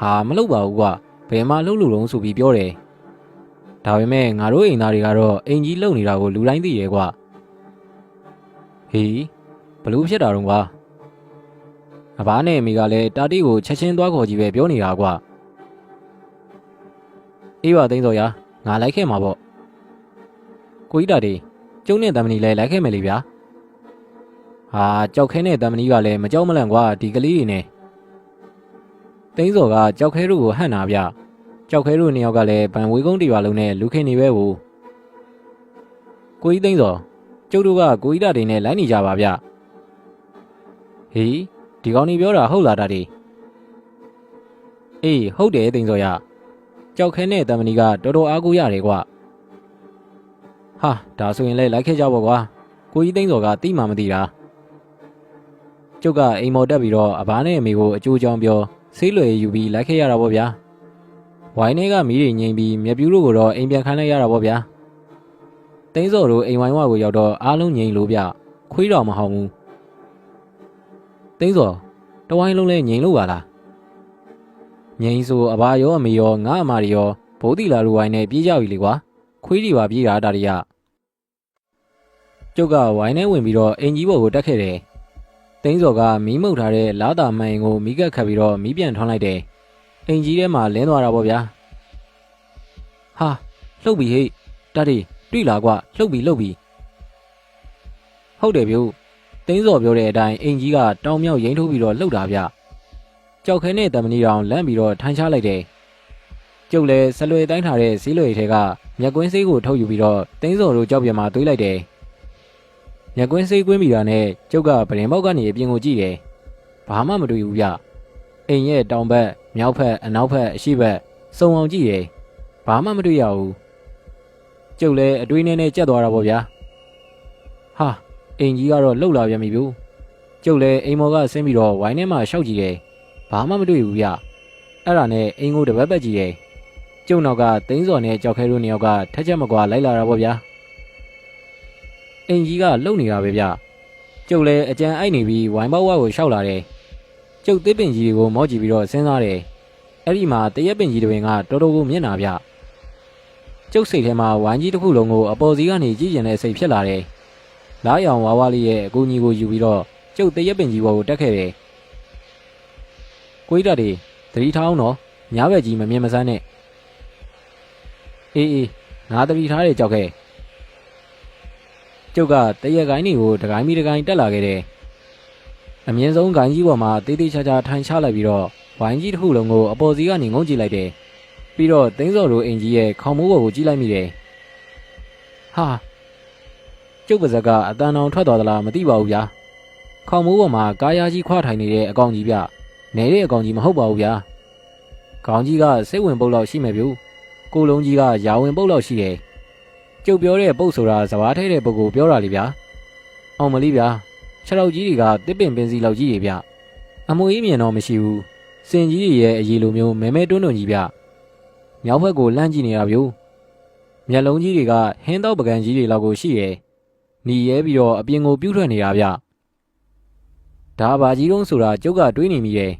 ဟာမလုပ်ပါဘူးကွာဘယ်မှာလှုပ်လို့လုံးဆိုပြီးပြောတယ်ဒါပေမဲ့ငါတို့အိမ်သားတွေကတော့အိမ်ကြီးလှုပ်နေတာကိုလူတိုင်းသိရဲ့ကွာဟေးဘလို့ဖြစ်တာတော့ကွာအဘနဲ့အမေကလည်းတာတီကိုချက်ချင်းသွားခေါ်ကြည့်ပဲပြောနေတာကွာအေးပါသိန်းစော်ရငါလိုက်ခဲ့မှာပေါ့ကိုကြီးတာတီကျုံနဲ့တမဏီလည်းလိုက်ခဲ့မယ်လေဗျာဟာကြောက်ခဲနဲ့တမဏီကလည်းမကြောက်မလန့်ကွာဒီကလေးတွေနဲ့သိန်းစော်ကကြောက်ခဲတို့ကိုဟန့်တာဗျကြောက်ခဲတို့နှစ်ယောက်ကလည်းဗန်ဝေးကုန်းတရွာလုံးနဲ့လူခင်နေပဲကိုကြီးသိန်းစော်ကျုပ်တို့ကကိုကြီးတာတီနဲ့လိုက်နေကြပါဗျဟေးဒီကောင်ကြီးပြောတာဟုတ်လားတာတီအေးဟုတ်တယ်သိန်းစော်ရကြောက်ခဲနဲ့တမဏီကတော်တော်အားကိုးရတယ်ကွာဟာဒါဆိုရင်လည်းလိုက်ခဲ့ကြပါကွာကိုကြီးသိန်းစော်ကတိမှမသိတာကျုပ်ကအိမ်မော်တက်ပြီးတော့အဘနဲ့အမေကိုအကျိုးကြောင်းပြောဆေးလွယ်ယူပြီးလိုက်ခဲ့ရတာပေါ့ဗျာဝိုင်းထဲကမီးတွေငိမ့်ပြီးမြက်ပြူးတို့ကိုတော့အိမ်ပြန်ခိုင်းလိုက်ရတာပေါ့ဗျာသိန်းစော်တို့အိမ်ဝိုင်းဝကိုရောက်တော့အားလုံးငိမ့်လို့ဗျခွေးတော်မဟောင်းဘူးသိန်းစော်တဝိုင်းလုံးလဲငိမ့်လို့ပါလားငိမ့်ဆိုအဘရောအမေရောငါအမတွေရောဘိုးတီလာတို့ဝိုင်းနဲ့ပြေးကြပြီလေကွာခွေးတွေပါပြေးတာဒါတွေကကျုပ်ကဝိုင်းထဲဝင်ပြီးတော့အင်ကြီးဘော်ကိုတက်ခဲ့တယ်သိန်းစော်ကမီးမှုတ်ထားတဲ့လားတာမှန်ကိုမီးကပ်ခတ်ပြီးတော့မီးပြန်ထွန်းလိုက်တယ်အင်ကြီးထဲမှာလင်းသွားတာပေါ့ဗျာဟာလှုပ်ပြီဟိတတ်တွေ့လာကွာလှုပ်ပြီဟုတ်တယ်ဗျသိန်းစော်ပြောတဲ့အတိုင်းအင်ကြီးကတောင်မြောက်ရိမ့်ထိုးပြီးတော့လှုပ်တာဗျကြောက်ခဲနဲ့တမဏီတောင်လန့်ပြီးတော့ထိုင်ချလိုက်တယ်ကျုပ်လည်းဆလွယ်တိုင်းထားတဲ့ဈေးလွယ်ထဲကမြက်ကွင်းဆေးကိုထုတ်ယူပြီးတော့သိန်းစော်တို့ကြောက်ပြမှာတွေးလိုက်တယ်မြက်ကွင်းဆေးကွင်းပြီးတာနဲ့ကျုပ်ကပရင်ပေါက်ကနေအပြင်ကိုကြည့်တယ်ဘာမှမတွေ့ဘူးဗျအိမ်ရဲ့တောင်ဘက်မြောက်ဘက်အနောက်ဘက်အရှေ့ဘက်စုံအောင်ကြည့်တယ်ဘာမှမတွေ့ရဘူးကျုပ်လည်းအတွေးနဲ့ကြက်သွားတာပေါ့ဗျာဟာအိမ်ကြီးကတော့လှုပ်လာပြန်ပြီဗျကျုပ်လည်းအိမ်မော်ကဆင်းပြီးတော့ဝိုင်းထဲမှာရှောက်ကြည့်တယ်ဘာမှမတွေ့ဘူးဗျအဲ့ဒါနဲ့အိမ်ကိုတပတ်ကြည့်တယ်ကျုံနောက်ကသိန်းစော်နဲ့ကြောက်ခဲတို့နှစ်ယောက်ကထက်ချက်မကွာလိုက်လာတာပေါ့ဗျာအိမ်ကြီးကလှုပ်နေတာပဲဗျကျုပ်လည်းအကြံအိုက်နေပြီးဝိုင်းပေါက်ဝါကိုရှောက်လာတယ်ကျုပ်သစ်ပင်ကြီးတွေကိုမော့ကြည့်ပြီးတော့စဉ်းစားတယ်အဲ့ဒီမှာတရက်ပင်ကြီးတစ်ပင်ကတော်တော်ကိုမြင့်တာဗျကျုပ်စိတ်ထဲမှာဝိုင်းကြီးတစ်ခုလုံးကိုအပေါ်စီကနေကြည့်ကျင်တဲ့စိတ်ဖြစ်လာတယ်လားရောင်ဝါးဝါးလေးရဲ့အကူကြီးကိုယူပြီးတော့ကျုပ်တရက်ပင်ကြီးဘောကိုတက်ခဲ့တယ်ကိုကြီးတတ်သတိထားအောင်နော်ညားဘက်ကြီးမမြင်မစမ်းနဲ့အေးငါသတိထားတယ်ကြောက်ခဲ့ကျုပ်ကတရက်ကိုင်းတွေကိုတကိုင်းပြီးတကိုင်းတက်လာခဲ့တယ်အမြင့်ဆုံးကိုင်းကြီးပေါ်မှာတေးသေးချာချာထိုင်ချလိုက်ပြီးတော့ဝိုင်းကြီးတစ်ခုလုံးကိုအပေါ်စီကနေငုံကြည့်လိုက်တယ်ပြီးတော့သိန်းစော်တို့အင်ကြီးရဲ့ခေါင်းမိုးပေါ်ကိုကြည့်လိုက်မိတယ်ဟာကျုပ်ပါဇက်ကအတန်အောင်ထွက်သွားသလားမသိပါဘူးဗျာခေါင်းမိုးပေါ်မှာကားယာကြီးခွာထိုင်နေတဲ့အကောင်ကြီးဗျနဲတဲ့အကောင်ကြီးမဟုတ်ပါဘူးဗျာခေါင်းကြီးကစိတ်ဝင်ပုတ်လောက်ရှိမယ်ဗျကိုလုံးကြီးကရာဝင်ပုတ်လောက်ရှိတယ်ကျုပ်ပြောတဲ့ပုတ်ဆိုတာစဘာထဲတဲ့ပုတ်ကိုပြောတာလေဗျာအောင်မလေးဗျာခြေထောက်ကြီးတွေကတစ်ပင်ပင်စီလောက်ကြီးတွေဗျအမွေးမြင်တော့မရှိဘူးစင်ကြီးတွေရဲ့အရေးလိုမျိုးမဲမဲတွန်းတွန်းကြီးဗျမြောက်ဘက်ကိုလှမ်းကြည့်နေတာဗျမျက်လုံးကြီးတွေကဟင်းတော့ပကံကြီးတွေလောက်ကိုရှိရယ်หนีရဲပြီးတော့အပြင်ကိုပြုတ်ထွက်နေတာဗျဒါဘာကြီးတုံးဆိုတာကျုပ်ကတွေးနေမိတယ်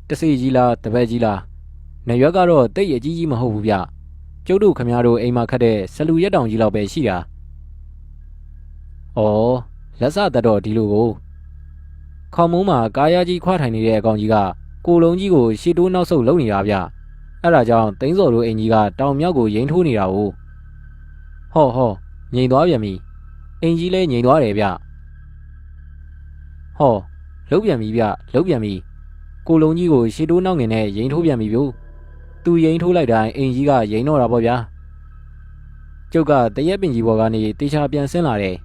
တစီကြီးလားတပည့်ကြီးလားနေရွက်ကတော့တိတ်အကြီးကြီးမဟုတ်ဘူးဗျကျုပ်တို့ခမရတို့အိမ်မှာခတ်တဲ့ဆလူရက်တောင်ကြီးလောက်ပဲရှိတာဩလက်စတတ်တော့ဒီလိုကိုခေါင်းမုံးမှာကာယာကြီးခွာထိုင်နေတဲ့အကောင်ကြီးကကိုလုံးကြီးကိုရှေ့တိုးနောက်ဆုတ်လုပ်နေတာဗျအဲ့ဒါကြောင့်သိန်းစော်တို့အိမ်ကြီးကတောင်မြောက်ကိုရိမ့်ထိုးနေတာ哦ဟောငြိမ်သွားပြန်ပြီအင်ကြီးလဲငြိမ်သွားတယ်ဗျဟောလှုပ်ပြန်ပြီဗျလှုပ်ပြန်ပြီကိုလုံးကြီးကိုရှေ့တိုးနောက်ငင်နဲ့ရိမ့်ထိုးပြန်ပြီဗျသူရိမ့်ထိုးလိုက်တိုင်းအင်ကြီးကရိမ့်တော့တာပေါ့ဗျာကျုပ်ကတရက်ပင်ကြီးဘော်ကနေတေချာပြန်ဆင်းလာတယ်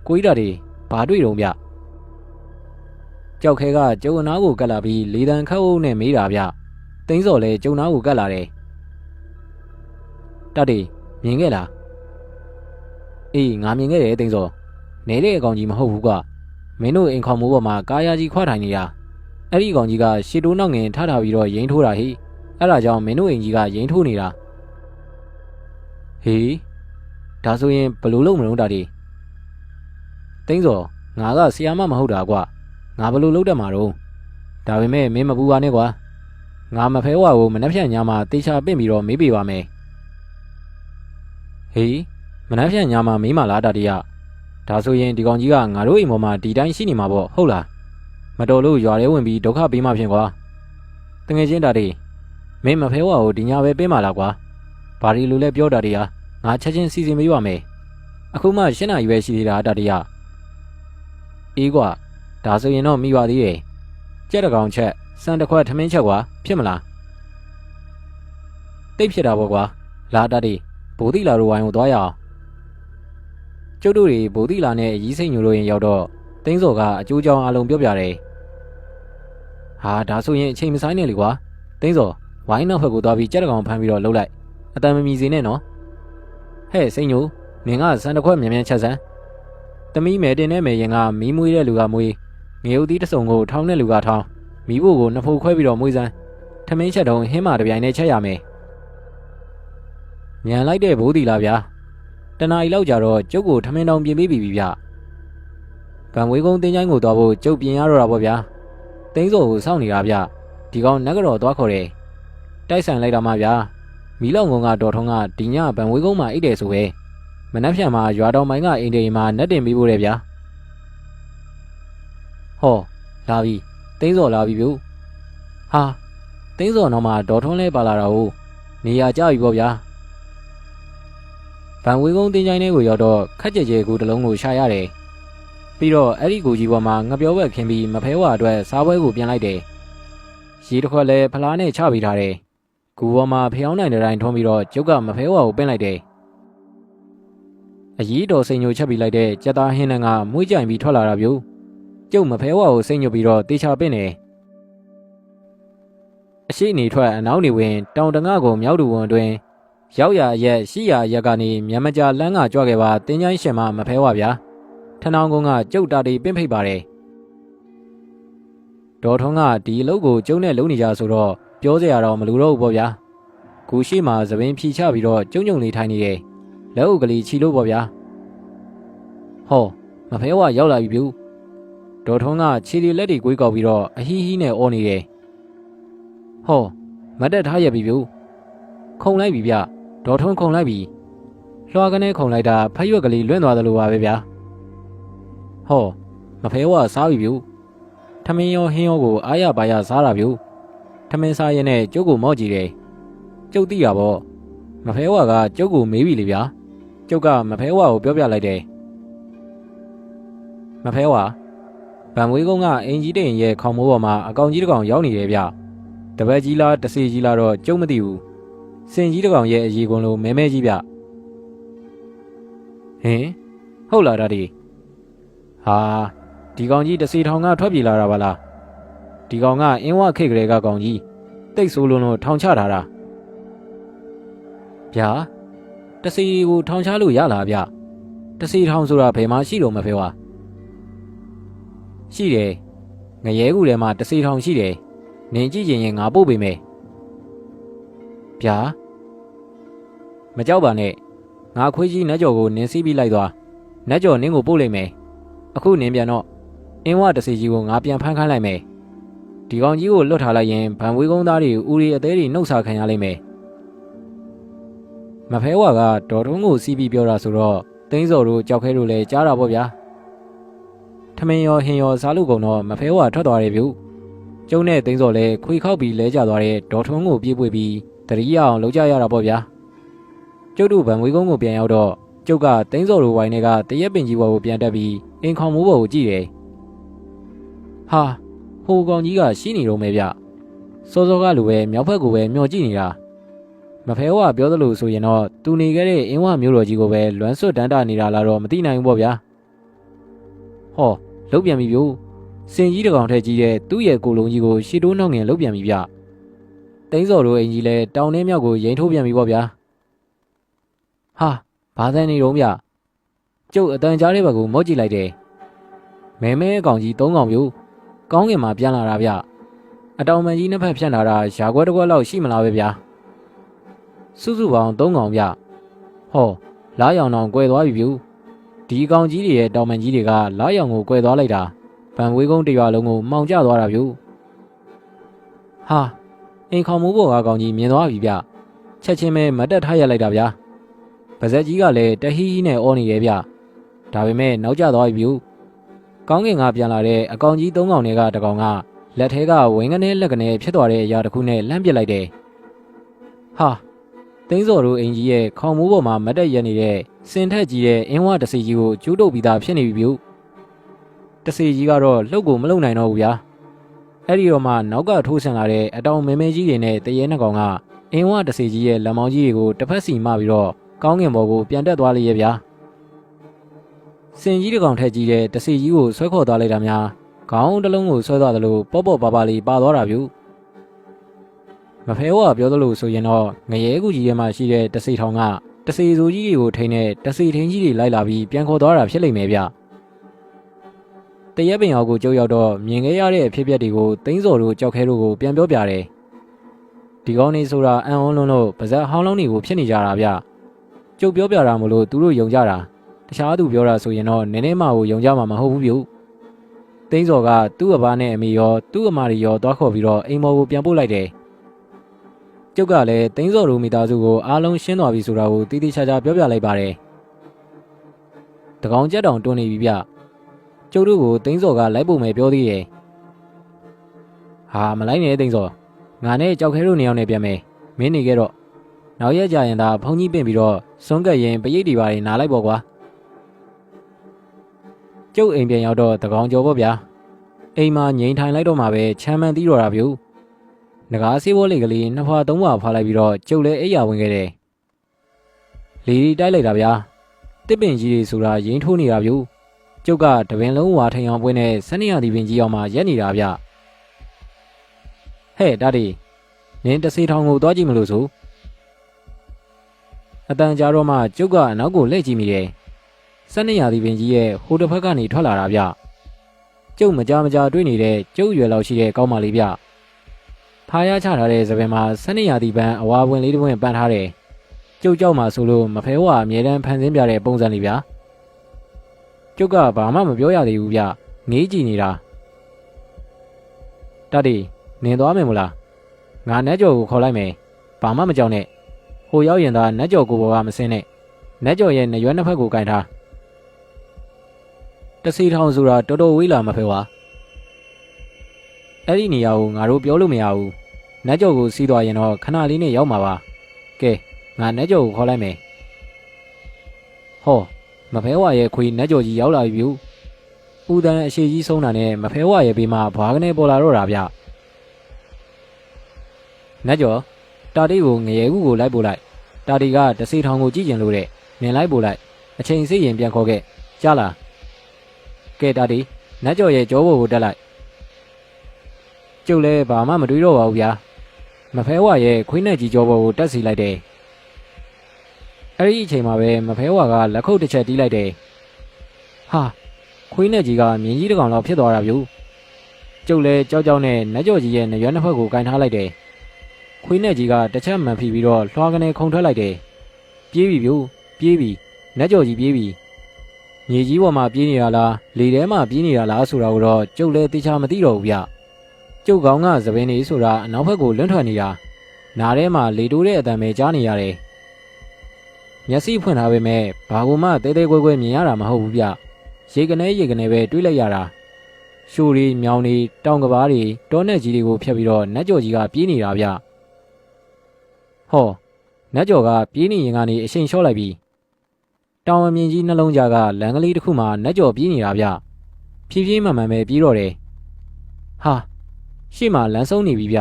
ကိုကြီးတာတွေဘာတွေ့တုံးဗျကြောက်ခဲကကျုံအနားကိုကတ်လာပြီးလေတံခတ်အုပ်နဲ့မေးတာဗျသိန်းစော်လဲကျုံနားကိုကတ်လာတယ်တတ်တယ်မြင်ခဲ့လားအေးငါမြင်ခဲ့တယ်သိန်းစော်နေတဲ့အကောင်ကြီးမဟုတ်ဘူးကွာမင်းတို့အိမ်ခေါင်မိုးပေါ်မှာကာယာကြီးခွာထိုင်နေတာအဲ့ဒီကောင်ကြီးကရှေ့တိုးနောက်ငင်ထထားပြီးတော့ရိမ့်ထိုးတာဟိအဲ့ဒါကြောင့်မင်းတို့အိမ်ကြီးကရိမ့်ထိုးနေတာဟေးဒါဆိုရင်ဘလို့လုံးမလုံးတာဒီသိန်းစော်ငါကဆီယာမမဟုတ်တာကွာငါဘလို့လုံးတတ်မှာတော့ ဒါပေမဲ့မင်းမပူပါနဲ့ကွာငါမဖဲဝါကိုမနှက်ဖြန့်ညာမှာတေချာပင့်ပြီးတော့မေးပြပါမယ်ဟေးမနှက်ဖြန့်ညာမှာမေးမှလားတာတီးရဒါဆိုရင်ဒီကောင်ကြီးကငါတို့အိမ်ပေါ်မှာဒီတိုင်းရှိနေမှာပေါ့ဟုတ်လားမတော်လို့ရွာထဲဝင်ပြီးဒုက္ခပေးမှဖြင့်ကွာတငယ်ချင်းတာတီးမင်းမဖဲဝါကိုဒီညာပဲပေးမှလားကွာဘာဒီလိုလဲပြောတာတီးရငါချက်ချင်းစီစဉ်ပေးပါမယ်အခုမှ၈နာရီပဲရှိသေးတာတာတီးရအေးကွာဒါဆိုရင်တော့မိပါသေးတယ်ကြက်တကောင်ချက်စံတစ်ခွက်ထမင်းချက်ကွာဖြစ်မလားတိတ်ဖြစ်တာပေါ့ကွာလာတာတီးဘိုးသီလာတို့ဝိုင်းကိုသွားရအောင်ကျုပ်တို့တွေဘိုးသီလာနဲ့ရီးစိတ်ညိုလို့ရင်ရောက်တော့တင်းစော်ကအကျိုးကြောင့်အလုံးပြောပြတယ်ဟာဒါဆိုရင်အချိန်မဆိုင်နဲ့လေကွာတင်းစော်ဝိုင်းနောက်ဘက်ကိုသွားပြီးကြက်တကောင်ဖမ်းပြီးတော့လှုပ်လိုက်အတန်မမီစေနဲ့နော်ဟဲ့စိတ်ညိုမင်းကစံတစ်ခွက်မြန်မြန်ချက်စမ်းတမီးမယ်တင်နဲ့မယ်ရင်ကမီးမွေးတဲ့လူကမွေးငေဦးသီးတစုံကိုထောင်းတဲ့လူကထောင်းမိဖို့ကိုနှစ်ဖိုးခွဲပြီးတော့မွေးစမ်းထမင်းချက်တုံးဟင်းမာတပြိုင်နဲ့ချက်ရမယ်မြန်လိုက်တဲ့ဘိုးသီလာဗျာတနားရီလောက်ကြာတော့ကျုပ်ကိုထမင်းတောင်ပြင်ပေးပြီဗျဗန်ဝေးကုန်းတင်းချိုင်းကိုသွားဖို့ကျုပ်ပြင်ရတော့တာပေါ့ဗျာတင်းစော်ကိုစောင့်နေတာဗျဒီကောင်နက်ကတော့သွားခေါ်တယ်တိုက်ဆိုင်လိုက်တာမှဗျာမီးလောင်ကုန်းကတော်ထုံးကဒီညဗန်ဝေးကုန်းမှာအိတ်တယ်ဆိုပဲမနှက်ဖြန်မှာရွာတော်မိုင်းကအိမ်တေမှာနက်တင်ပေးဖို့တယ်ဗျာဟောလာပြီတင်းစော်လာပြီဗျဟာတင်းစော်တော့မှဒေါ်ထွန်းလဲပါလာတာဟုတ်နေရာကြပြီပေါ့ဗျာဗန်ဝေးကုန်းတင်းချိုင်းထဲကိုရောက်တော့ခက်ကြဲကြဲကူတလုံးကိုရှာရတယ်ပြီးတော့အဲ့ဒီကူကြီးပေါ်မှာငပြောဘက်ခင်းပြီးမဖဲဝါအတွက်စားပွဲကိုပြန်လိုက်တယ်ရေတစ်ခွက်လဲဖလားနဲ့ချပေးထားတယ်ကူပေါ်မှာဖျောင်းနိုင်တဲ့တိုင်းထုံးပြီးတော့ကျုပ်ကမဖဲဝါကိုပင့်လိုက်တယ်အကြီးတော်စိန်ညိုချက်ပြီးလိုက်တဲ့ကြက်သားဟင်းနှံကမွေးကြိုင်ပြီးထွက်လာတာဗျကျုပ်မဖဲဝါကိုစိတ်ညွတ်ပြီးတော့တေချာပင့်တယ်အရှိနေထွက်အနောက်နေဝင်တောင်တငါကိုမြောက်တူဝန်အတွင်းရောက်ရရက်ရှိရရက်ကနေမြန်မကြာလမ်းကကြွခဲ့ပါတင်းချိုင်းရှင်မမဖဲဝါဗျာထဏောင်းကုန်းကကျုပ်တာတီပင့်ဖိတ်ပါတယ်ဒေါ်ထုံးကဒီအလုပ်ကိုကျုံနဲ့လုံးနေကြဆိုတော့ပြောစရာတော့မလိုတော့ဘူးပေါ့ဗျာကူရှိမှသပင်ဖြီချပြီးတော့ကျုံလေးထိုင်နေတယ်လက်အုပ်ကလေးချီလို့ပေါ့ဗျာဟောမဖဲဝါရောက်လာပြီဗျဒေါ်ထုံးကခြေတွေလက်တွေကိုကောက်ပြီးတော့အဟီးဟီးနဲ့အော်နေတယ်ဟောမတက်ထားရပြီဗျခုံလိုက်ပြီဗျဒေါ်ထုံးခုံလိုက်ပြီလွှာကနေခုံလိုက်တာဖက်ရွက်ကလေးလွင့်သွားတယ်လို့ပါပဲဗျာဟောမဖဲဝါစားပြီဗျထမင်းရောဟင်းရောကိုအားရပါရစားတာဗျထမင်းစားရင်နဲ့ကျုပ်ကိုမော့ကြည့်တယ်ကျုပ်သိတာပေါ့မဖဲဝါကကျုပ်ကိုမေးပြီလေဗျာကျုပ်ကမဖဲဝါကိုပြောပြလိုက်တယ်မဖဲဝါဗန်ဝေးကုန်းကအင်ကြီးတိန်ရဲ့ခေါင်မိုးပေါ်မှာအကောင်ကြီးတစ်ကောင်ရောက်နေတယ်ဗျတပတ်ကြီးလားတစီကြီးလားတော့ကျုပ်မသိဘူးစင်ကြီးတစ်ကောင်ရဲ့အရေကွန်လိုမဲမဲကြီးဗျဟင်ဟုတ်လားဒါဒီဟာဒီကောင်ကြီးတစီထောင်ကထွက်ပြေးလာတာပါလားဒီကောင်ကအင်းဝခိတ်ကလေးကကောင်ကြီးတိတ်ဆိုးလုံးလို့ထောင်ချထားတာဗျာတစီကိုထောင်ချလို့ရလားဗျတစီထောင်ဆိုတာဘယ်မှာရှိလို့မဖဲဝါရှိတယ်ငရဲကူထဲမှာတစီထောင်ရှိတယ်နင်ကြည့်ရင်ငါပို့ပေးမယ်ဗျာမကြောက်ပါနဲ့ငါခွေးကြီးနတ်ကျော်ကိုနင်စီးပြီးလိုက်သွားနတ်ကျော်နင်းကိုပို့လိုက်မယ်အခုနင်ပြန်တော့အင်းဝတစီကြီးကိုငါပြန်ဖမ်းခိုင်းလိုက်မယ်ဒီကောင်ကြီးကိုလွတ်ထားလိုက်ရင်ဗန်ဝေးကုန်းသားတွေဦးရီအသေးတွေနှုတ်ဆက်ခံရလိမ့်မယ်မဖဲဝါကဒေါ်ထုံးကိုစီးပြီးပြောတာဆိုတော့တင်းစော်တို့ကြောက်ခဲတို့လည်းကြားတာပေါ့ဗျာထမင်းရောဟင်းရောစားလို့ကုန်တော့မဖဲဝါထွက်သွားတယ်ဗျကျုံနဲ့တင်းစော်လည်းခွေခောက်ပြီးလဲကျသွားတဲ့ဒေါ်ထုံးကိုပြေးပွေပြီးတတိယအောင်လုပ်ကြရတာပေါ့ဗျာကျုပ်တို့ဗန်ဝေးကုန်းကိုပြန်ရောက်တော့ကျုပ်ကတင်းစော်တို့ဝိုင်းတွေကတရက်ပင်ကြီးဘော်ကိုပြန်တက်ပြီးအင်ခေါင်မိုးဘော်ကိုကြည့်တယ်ဟာဟိုကောင်ကြီးကရှိနေတော့မယ်ဗျစောစောကလိုပဲမြောက်ဘက်ကိုပဲမျောကြည့်နေတာမဖဲဝါပြောသလိုဆိုရင်တော့သူနေခဲ့တဲ့အင်းဝမျိုးတော်ကြီးကိုပဲလွမ်းဆွတ်တန်းတာနေတာလားတော့မသိနိုင်ဘူးပေါ့ဗျာဟောလုတ်ပြန်ပြီဗျစင်ကြီးတကောင်ထဲကြီးတဲ့သူ့ရဲ့ကိုလုံးကြီးကိုရှီတိုးနှောင်းငင်လုတ်ပြန်ပြီဗျတင်းစော်တို့အိမ်ကြီးလဲတောင်ထဲမြောက်ကိုရင်ထိုးပြန်ပြီပေါ့ဗျာဟာဘာသံနေတော့ဗျကျုပ်အတန်ကြားတဲ့ဘက်ကိုမော့ကြည့်လိုက်တယ်မဲမဲအကောင်ကြီး၃ကောင်မျိုးကောင်းကင်မှာပြန်လာတာဗျအတောင်ပန်ကြီးနှစ်ဖက်ဖြန့်လာတာရာခွဲတစ်ခွက်လောက်ရှိမလားပဲဗျာစုစုပေါင်း၃ကောင်ဗျဟောလားရောင်တောင်ကွဲသွားပြီဗျဒီကောင်ကြီးတွေရဲ့တောင်ပန်ကြီးတွေကလားရောင်ကိုကွဲသွားလိုက်တာဗန်ဝေးကုန်းတရွာလုံးကိုမှောင်ကျသွားတာဗျ ဟာအိမ်ခေါင်မိုးပေါ်ကကောင်ကြီးမြင်သွားပြီဗျချက်ချင်းပဲမတ်တက်ထားရလိုက်တာဗျာပါဇက်ကြီးကလည်းတဟီးဟီးနဲ့အော်နေတယ်ဗျဒါပေမဲ့နောက်ကျသွားပြီကောင်းကင်ကပြန်လာတဲ့အကောင်ကြီး၃ကောင်တွေကတကောင်ကလက်ထဲကဝင်းကနေလက်ကနေဖြစ်သွားတဲ့အရာတစ်ခုနဲ့လှမ်းပစ်လိုက်တယ်ဟာသိန်းစော်တို့အင်ကြီးရဲ့ခေါင်မိုးပေါ်မှာမတ်တက်ရက်နေတဲ့စင်ထက်ကြီးရဲ့အင်းဝတစီကြီးကိုကျိုးတုပ်ပြီးသားဖြစ်နေပြီတစီကြီးကတော့လှုပ်ကိုမလှုပ်နိုင်တော့ဘူးဗျာအဲ့ဒီတော့မှနောက်ကထိုးဆင်လာတဲ့အတောင်မဲမဲကြီးတွေနဲ့တရေနှစ်ကောင်ကအင်းဝတစီကြီးရဲ့လက်မောင်းကြီးတွေကိုတစ်ဖက်စီမှပြီးတော့ကောင်းကင်ဘော်ကိုပြန်တက်သွားလေရဲ့ဗျာစင်ကြီးတစ်ကောင်ထက်ကြီးတဲ့တစီကြီးကိုဆွဲခေါ်သွားလိုက်တာများခေါင်းတစ်လုံးကိုဆွဲသွားသလိုပေါ့ပေါ့ပါပါလေးပါသွားတာဗျမဖဲဝါပြောသလိုဆိုရင်တော့ငရဲကူကြီးထဲမှာရှိတဲ့တစီထောင်ကတစီဆိုကြီးတွေကိုထိန်းတဲ့တစီထင်းကြီးတွေလိုက်လာပြီးပြန်ခေါ်သွားတာဖြစ်လိမ့်မယ်ဗျတရက်ပင်အောင်ကိုကြုံရောက်တော့မြင်ခဲ့ရတဲ့အဖြစ်အပျက်တွေကိုသိန်းစော်တို့ကြောက်ခဲတို့ကိုပြန်ပြောပြတယ်ဒီကောင်းနေဆိုတာအံ့ဩလွန်းလို့ပါဇက်ဟောင်းလုံးတွေကိုဖြစ်နေကြတာဗျကျုပ်ပြောပြတာမလို့သူတို့ယုံကြတာတခြားသူပြောတာဆိုရင်တော့နည်းနည်းမှကိုယုံကြမှာမဟုတ်ဘူးဗျသိန်းစော်ကသူ့အဘနဲ့အမေရောသူ့အမတွေရောသွားခေါ်ပြီးတော့အိမ်မော်ကိုပြန်ပို့လိုက်တယ်ကျုပ်ကလည်းသိန်းစော်တို့မိသားစုကိုအားလုံးရှင်းသွားပြီဆိုတာကိုတီးတီးခြားခြားပြောပြလိုက်ပါတယ်တကောင်ကြက်တောင်တွန်းနေပြီဗျကျုပ်တို့ကိုသိန်းစော်ကလိုက်ဖို့မယ်ပြောသေးတယ်ဟာမလိုက်နဲ့သိန်းစော်ငါနဲ့ကြောက်ခဲတို့နေအောင်နဲ့ပြန်မယ်မင်းနေခဲ့တော့နောက်ရက်ကြရင်သာဖုန်ကြီးပင့်ပြီးတော့စွန့်ကက်ရင်ပရိတ်တွေပါနေနားလိုက်ပေါ့ကွာကျုပ်အိမ်ပြန်ရောက်တော့တကောင်ကျော်ပေါ့ဗျာအိမ်မှာငိန်ထိုင်လိုက်တော့မှပဲချမ်းမှန်သီးတော့တာဗျငကားဆေးဘောလိတ်ကလေးနှစ်ဖွာသုံးဖွာဖားလိုက်ပြီးတော့ကျုပ်လည်းအိပ်ယာဝင်ခဲ့တယ်လေဒီတိုက်လိုက်တာဗျာတစ်ပင်ကြီးတွေဆိုတာရင်းထိုးနေတာဗျကျုပ်ကတပင်လုံးဝါထိုင်အောင်ပွင့်နဲ့စနေရသည်ပင်ကြီးအောင်မှရက်နေတာဗျဟဲ့ဒါဒီနင်းတစီထောင်ကိုသွားကြည့်မလို့ဆိုအတန်ကြာတော့မှကျုပ်ကအနောက်ကိုလှည့်ကြည့်မိတယ်စနေရသည်ပင်ကြီးရဲ့ဟိုတစ်ဖက်ကနေထွက်လာတာဗျကျုပ်မကြတွေ့နေတဲ့ကျုပ်ရွယ်လောက်ရှိတဲ့ကောင်းမလေးဗျဖားရချထားတဲ့သပင်မှာစနေရသည်ပန်းအဝါပွင့်လေးတစ်ပွင့်ပန်းထားတယ်ကျုပ်ကြောက်မှဆိုလို့မဖဲဝါအမြဲတမ်းဖန်ဆင်းပြတဲ့ပုံစံလေးဗျကျုပ်ကဘာမှမပြောရသေးဘူးဗျငေးကြည့်နေတာတတိနင်သွားမယ်မို့လားငါနတ်ကျော်ကိုခေါ်လိုက်မယ်ဘာမှမကြောက်နဲ့ဟိုရောက်ရင်သာနတ်ကျော်ကိုဘောကမစင်းနဲ့နတ်ကျော်ရဲ့နရွက်နှစ်ဖက်ကိုကင်ထားတစီထောင်ဆိုတာတော်တော်ဝေးလာမဖဲဝါအဲ့ဒီနေရာကိုငါတို့ပြောလို့မရဘူးနတ်ကျော်ကိုစီးသွားရင်တော့ခဏလေးနဲ့ရောက်မှာပါကဲငါနတ်ကျော်ကိုခေါ်လိုက်မယ်ဟောမဖဲဝါရဲ့ခွေနတ်ကျော်ကြီးရောက်လာပြီဗျဦးတန်းအရှိကြီးဆုံးတာနဲ့မဖဲဝါရဲ့ဘေးမှာဘွားကနေပေါ်လာတော့တာဗျနတ်ကျော်တာတီကိုငရဲကူကိုလိုက်ပို့လိုက်တာတီကတစီထောင်ကိုကြည့်ကျင်လို့တဲ့နင်လိုက်ပို့လိုက်အချိန်စိရင်ပြန်ခေါ်ခဲ့ကြားလားကဲတာတီနတ်ကျော်ရဲ့ကြောပေါ်ကိုတက်လိုက်ကျုပ်လည်းဘာမှမတွေးတော့ပါဘူးဗျာမဖဲဝါရဲ့ခွေးနဲ့ကြီးကြောပေါ်ကိုတက်စီလိုက်တယ်အဲ့ဒီအချိန်မှာပဲမဖဲဝါကလက်ခုပ်တစ်ချက်တီးလိုက်တယ်ဟာခွေးနဲ့ကြီးကမြင်းကြီးတစ်ကောင်လောက်ဖြစ်သွားတာဗျကျုပ်လည်းကြောက်နဲ့နတ်ကျော်ကြီးရဲ့နရွက်နှစ်ဖက်ကိုကင်ထားလိုက်တယ်ခွေးနဲ့ကြီးကတစ်ချက်မှန်ဖိပြီးတော့လွှာကနေခုန်ထွက်လိုက်တယ်ပြေးပြီပြေးပြီနတ်ကျော်ကြီးပြေးပြီမြေကြီးပေါ်မှာပြေးနေတာလားလေထဲမှာပြေးနေတာလားဆိုတာကိုတော့ကျုပ်လည်းသိချာမသိတော့ဘူးဗျကျုပ်ကောင်းကသပင်းနေဆိုတာအနောက်ဘက်ကိုလွန့်ထွက်နေတာနားထဲမှာလေတိုးတဲ့အတန်ပဲကြားနေရတယ်မျက်စိဖွင့်ထားပေမဲ့ဘာကူမှတဲတဲကွဲကွဲမြင်ရတာမဟုတ်ဘူးဗျရေကနေပဲတွေးလိုက်ရတာရှိုးရီမြောင်ရီတောင်ကဘာတွေတောနဲ့ကြီးတွေကိုဖျက်ပြီးတော့နတ်ကျော်ကြီးကပြေးနေတာဗျဟောနတ်ကျော်ကပြေးနေရင်ကနေအရှိန်လျှော့လိုက်ပြီးတောင်အမြင့်ကြီးနှလုံးကြားကလမ်းကလေးတစ်ခုမှာနတ်ကျော်ပြေးနေတာဗျဖြည်းဖြည်းမှန်မှန်ပဲပြေးတော့တယ်ဟာရှေ့မှာလမ်းဆုံးနေပြီဗျ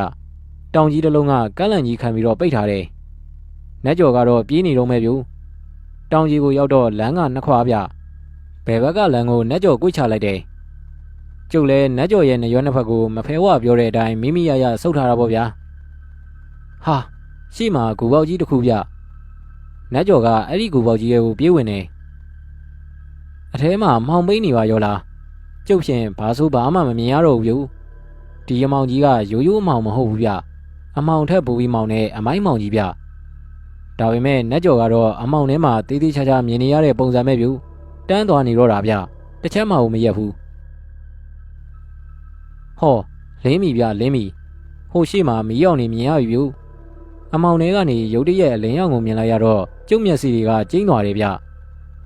တောင်ကြီးတစ်လုံးကကန့်လန့်ကြီးခံပြီးတော့ပိတ်ထားတယ်နတ်ကျော်ကတော့ပြေးနေတော့မဲ့ဗျတောင်ကြီးကိုရောက်တော့လမ်းကနှစ်ခွာဗျဘယ်ဘက်ကလမ်းကိုနတ်ကျော်ကွေ့ချလိုက်တယ်ကျုပ်လည်းနတ်ကျော်ရဲ့နရွက်နှစ်ဖက်ကိုမဖဲဝပြောတဲ့အတိုင်းမိမိရရဆုပ်ထားတာပေါ့ဗျာဟာရှေ့မှာဂူပေါက်ကြီးတစ်ခုဗျနတ်ကျော်ကအဲ့ဒီဂူပေါက်ကြီးရဲ့ကိုပြေးဝင်နေအထဲမှာမှောင်ပိန်းနေပါရောလားကျုပ်ဖြင့်ဘာဆိုဘာမှမမြင်ရတော့ဘူးဒီအမောင်ကြီးကရိုးရိုးအမောင်မဟုတ်ဘူးဗျအမောင်ထက်ပူပြီးမောင်နဲ့အမိုင်းမောင်ကြီးဗျဒါပေမဲ့နတ်ကျော်ကတော့အမောင်ထဲမှာတေးသေးချာချာမြင်နေရတဲ့ပုံစံပဲဗျတန်းသွားနေတော့တာဗျတစ်ချက်မှမရက်ဘူးဟောလင်းပြီဗျလင်းပြီ ဟိုရှိမှမီးရောက်နေမြင်ရပြီအမောင်ထဲကနေရုတ်တရက်အလင်းရောင်ကိုမြင်လိုက်ရတော့ကျုပ်မျက်စိတွေကကျဉ်းသွားတယ်ဗ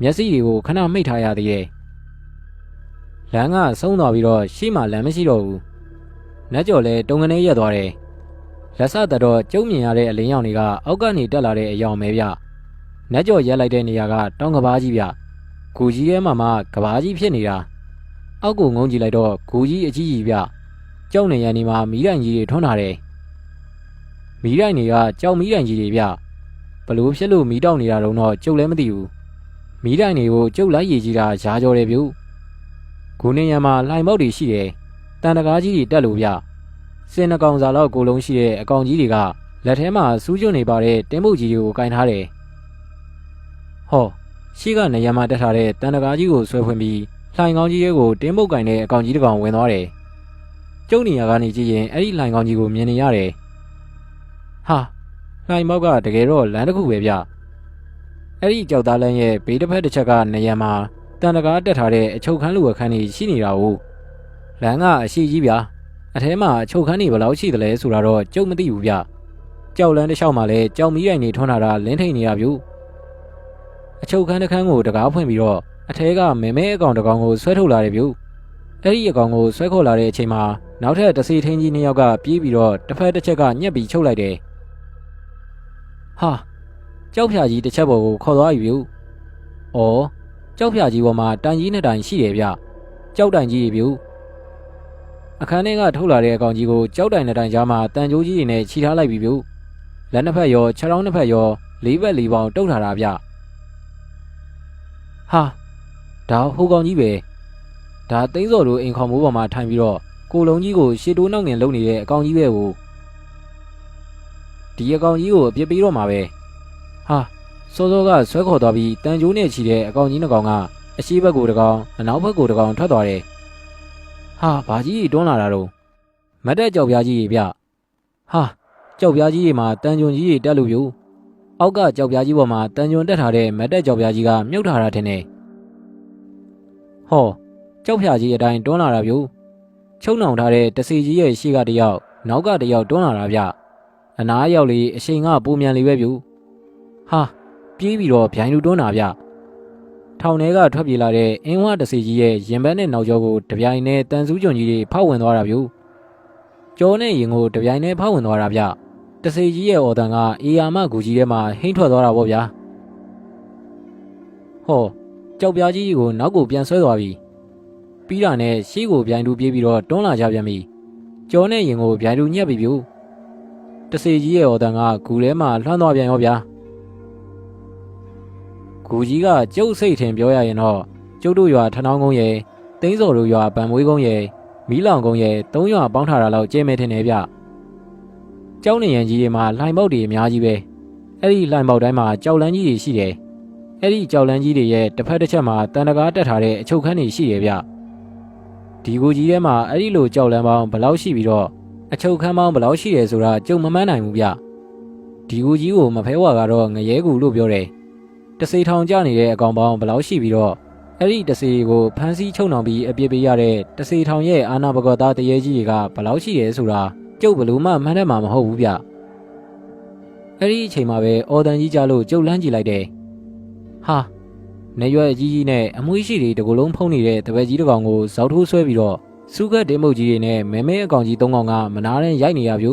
ျမျက်စိတွေကိုခဏမိတ်ထားရသေးတယ်လမ်းကဆုံးသွားပြီးတော့ရှေ့မှာလမ်းမရှိတော့ဘူးနတ်ကျော်လည်းတုံကနေရက်သွားတယ်လက်ဆတတော့ကျုံမြင်ရတဲ့အလင်းရောင်တွေကအောက်ကနေတက်လာတဲ့အယောင်ပဲဗျနတ်ကျော်ရက်လိုက်တဲ့နေရာကတောင်ကဘာကြီးဗျဂူကြီးထဲမှာကဘာကြီးဖြစ်နေတာအောက်ကိုငုံကြည့်လိုက်တော့ဂူကြီးအကြီးကြီးဗျကျောက်နေရန်ဒီမှာမီးတိုင်ကြီးတွေထွန်းထားတယ်မီးတိုင်တွေကကြောက်မီးတိုင်ကြီးတွေဗျဘလို့ဖြစ်လို့မီးတောက်နေတာတော့ကျုပ်လည်းမသိဘူးမီးတိုင်တွေကိုကျုပ်လိုက်ရည်ကြီးတာရှားကြော်တယ်ဗျဂူနေရန်မှာလှိုင်ပေါက်တွေရှိတယ်တန်တကားကြီးတွေတက်လို့ဗျစင်နှကောင်စာလောက်ကိုလုံးရှိတဲ့အကောင်ကြီးတွေကလက်ထဲမှာစူးကျွနေပါတဲ့တင်းပုတ်ကြီးတွေကိုကင်ထားတယ်ဟောရှေ့ကနေရန်မှာတက်ထားတဲ့တန်တကားကြီးကိုဆွဲဖွင့်ပြီးလှိုင်ကောင်ကြီးတွေကိုတင်းပုတ်ကင်တဲ့အကောင်ကြီးတစ်ကောင်ဝင်သွားတယ်ကျုံနေရကနေကြည့်ရင်အဲ့ဒီလှိုင်ကောင်ကြီးကိုမြင်နေရတယ်ဟာလှိုင်ပေါက်ကတကယ်တော့လမ်းတစ်ခုပဲဗျအဲ့ဒီကြောက်သားလမ်းရဲ့ဘေးတစ်ဖက်တစ်ချက်ကနေရန်မှာတန်တကားတက်ထားတဲ့အချုပ်ခန်းလိုအခန်းကြီးရှိနေတာကိုလမ်းကအရှိကြီးဗျာအထဲမှာအချုပ်ခန်းကြီးဘယ်လောက်ရှိသလဲဆိုတာတော့ကျုပ်မသိဘူးဗျကြောက်လန်းတစ်လျှောက်မှာလဲကြောက်မီးရိုင်နေထွန်းလာတာလင်းထိန်နေရဗျအချုပ်ခန်းတစ်ခန်းကိုတကားဖွင့်ပြီးတော့အထဲကမဲမဲအကောင်တစ်ကောင်ကိုဆွဲထုတ်လာတယ်ဗျအဲ့ဒီအကောင်ကိုဆွဲခေါ်လာတဲ့အချိန်မှာနောက်ထပ်တစီထင်းကြီးနှစ်ယောက်ကပြေးပြီးတော့တစ်ဖက်တစ်ချက်ကညှက်ပြီးချုပ်လိုက်တယ်ဟာကြောက်ဖြာကြီးတစ်ချက်ပေါ်ကိုခေါ်သွားပြီဗျဩကြောက်ဖြာကြီးပေါ်မှာတိုင်ကြီးနှစ်တိုင်ရှိတယ်ဗျကြောက်တိုင်ကြီးဗျအခန်းထဲကထုတ်လာတဲ့အကောင်ကြီးကိုကြောက်တိုင်နှစ်တိုင်ကြားမှာတန်ကြိုးကြီးတွေနဲ့ခြိထားလိုက်ပြီဗျလက်နှစ်ဖက်ရောခြေထောက်နှစ်ဖက်ရောလေးဘက်လေးပေါင်တုတ်ထားတာဗျဟာဒါဟိုကောင်ကြီးပဲဒါသိန်းစော်တို့အိမ်ခေါမိုးပေါ်မှာထိုင်ပြီးတော့ကိုလုံးကြီးကိုရှေ့တိုးနောက်ငင်လုံနေတဲ့အကောင်ကြီးပဲကိုဒီအကောင်ကြီးကိုအပြစ်ပေးတော့မှာပဲဟာစောစောကဆွဲခေါ်သွားပြီးတန်ကြိုးနဲ့ခြိတဲ့အကောင်ကြီးနှစ်ကောင်ကအရှိဘက်ကိုတစ်ကောင်အနောက်ဘက်ကိုတစ်ကောင်ထွက်သွားတယ်ဟာဘာကြီးတွန်းလာတာတော့မတ်တက်ကြောက်ပြားကြီးဗျဟာကြောက်ပြားကြီးတွေမှာတန်ကြွန်ကြီးတွေတက်လို့ပြူအောက်ကကြောက်ပြားကြီးပေါ်မှာတန်ကြွန်တက်ထားတဲ့မတ်တက်ကြောက်ပြားကြီးကမြုပ်ထားတာထင်တယ်ဟောကြောက်ဖြာကြီးအတိုင်းတွန်းလာတာပြူချုံနှောင်ထားတဲ့တစီကြီးရဲ့ရှေ့ကတယောက်နောက်ကတယောက်တွန်းလာတာဗျအနားရောက်လေအချိန်ကပုံမြန်လေပဲပြူဟာပြေးပြီးတော့ဗျိုင်လူတွန်းတာဗျထောင်ထဲကထွက်ပြေးလာတဲ့အင်းဝတစီကြီးရဲ့ရင်ဘတ်နဲ့နောက်ကျောကိုတပြိုင်နဲ့တန်စူးကြုံကြီးတွေဖောက်ဝင်သွားတာဗျကျောနဲ့ရင်ကိုတပြိုင်နဲ့ဖောက်ဝင်သွားတာဗျတစီကြီးရဲ့အော်တန်ကအေယာမဂူကြီးထဲမှာဟိမ့်ထွက်သွားတာပေါ့ဗျာဟောကြောက်ပြားကြီးကိုနောက်ကိုပြန်ဆွဲသွားပြီပြီးတာနဲ့ရှေ့ကိုဗျိုင်လူပြေးပြီးတော့တွန်းလာကြပြန်ပြီကျောနဲ့ရင်ကိုဗျိုင်လူညက်ပြီဗျတစီကြီးရဲ့အော်တန်ကဂူထဲမှာလှမ်းသွားပြန်ရောဗျာဂူကြီးကကျုပ်စိတ်ထင်ပြောရရင်တော့ကျုပ်တို့ရွာထနောင်းကုန်းရဲ့သိန်းစော်တို့ရွာဗန်မွေးကုန်းရဲ့မီးလောင်ကုန်းရဲ့၃ရွာပေါင်းထားတာလောက်ကျဲမဲထင်တယ်ဗျကျောင်းနေရန်ကြီးတွေမှာလှိုင်ပေါက်တွေအများကြီးပဲအဲ့ဒီလှိုင်ပေါက်တိုင်းမှာကြောက်လန်းကြီးတွေရှိတယ်အဲ့ဒီကြောက်လန်းကြီးတွေရဲ့တစ်ဖက်တစ်ချက်မှာတန်တကားတက်ထားတဲ့အချုပ်ခန်းတွေရှိတယ်ဗျဒီဂူကြီးထဲမှာအဲ့ဒီလိုကြောက်လန်းပေါင်းဘယ်လောက်ရှိပြီးတော့အချုပ်ခန်းပေါင်းဘယ်လောက်ရှိတယ်ဆိုတာကျုံမမှန်းနိုင်ဘူးဗျဒီဂူကြီးကိုမဖဲဝါကတော့ငရဲကူလို့ပြောတယ်တစေထောင်ကျနေတဲ့အကောင်ပေါင်းဘယ်လောက်ရှိပြီးတော့အဲ့ဒီတစေကိုဖမ်းဆီးချုပ်နှောင်ပြီးအပြစ်ပေးရတဲ့တစေထောင်ရဲ့အာနာဘဂသားတရေကြီးတွေကဘယ်လောက်ရှိရဲဆိုတာကျုပ်ဘလို့မှမှန်းတတ်မှာမဟုတ်ဘူးဗျအဲ့ဒီအချိန်မှာပဲအော်တန်ကြီးကြလို့ကျုပ်လန်းကြည့်လိုက်တယ်ဟာနေရွယ်ကြီးကြီးနဲ့အမွှေးရှိတွေတကူလုံးဖုံးနေတဲ့တပည့်ကြီးတစ်ကောင်ကိုဇောက်ထိုးဆွဲပြီးတော့စူးကတ်တင်းမုတ်ကြီးတွေနဲ့မဲမဲအကောင်ကြီး၃ကောင်ကမနာနဲ့ရိုက်နေရဗျ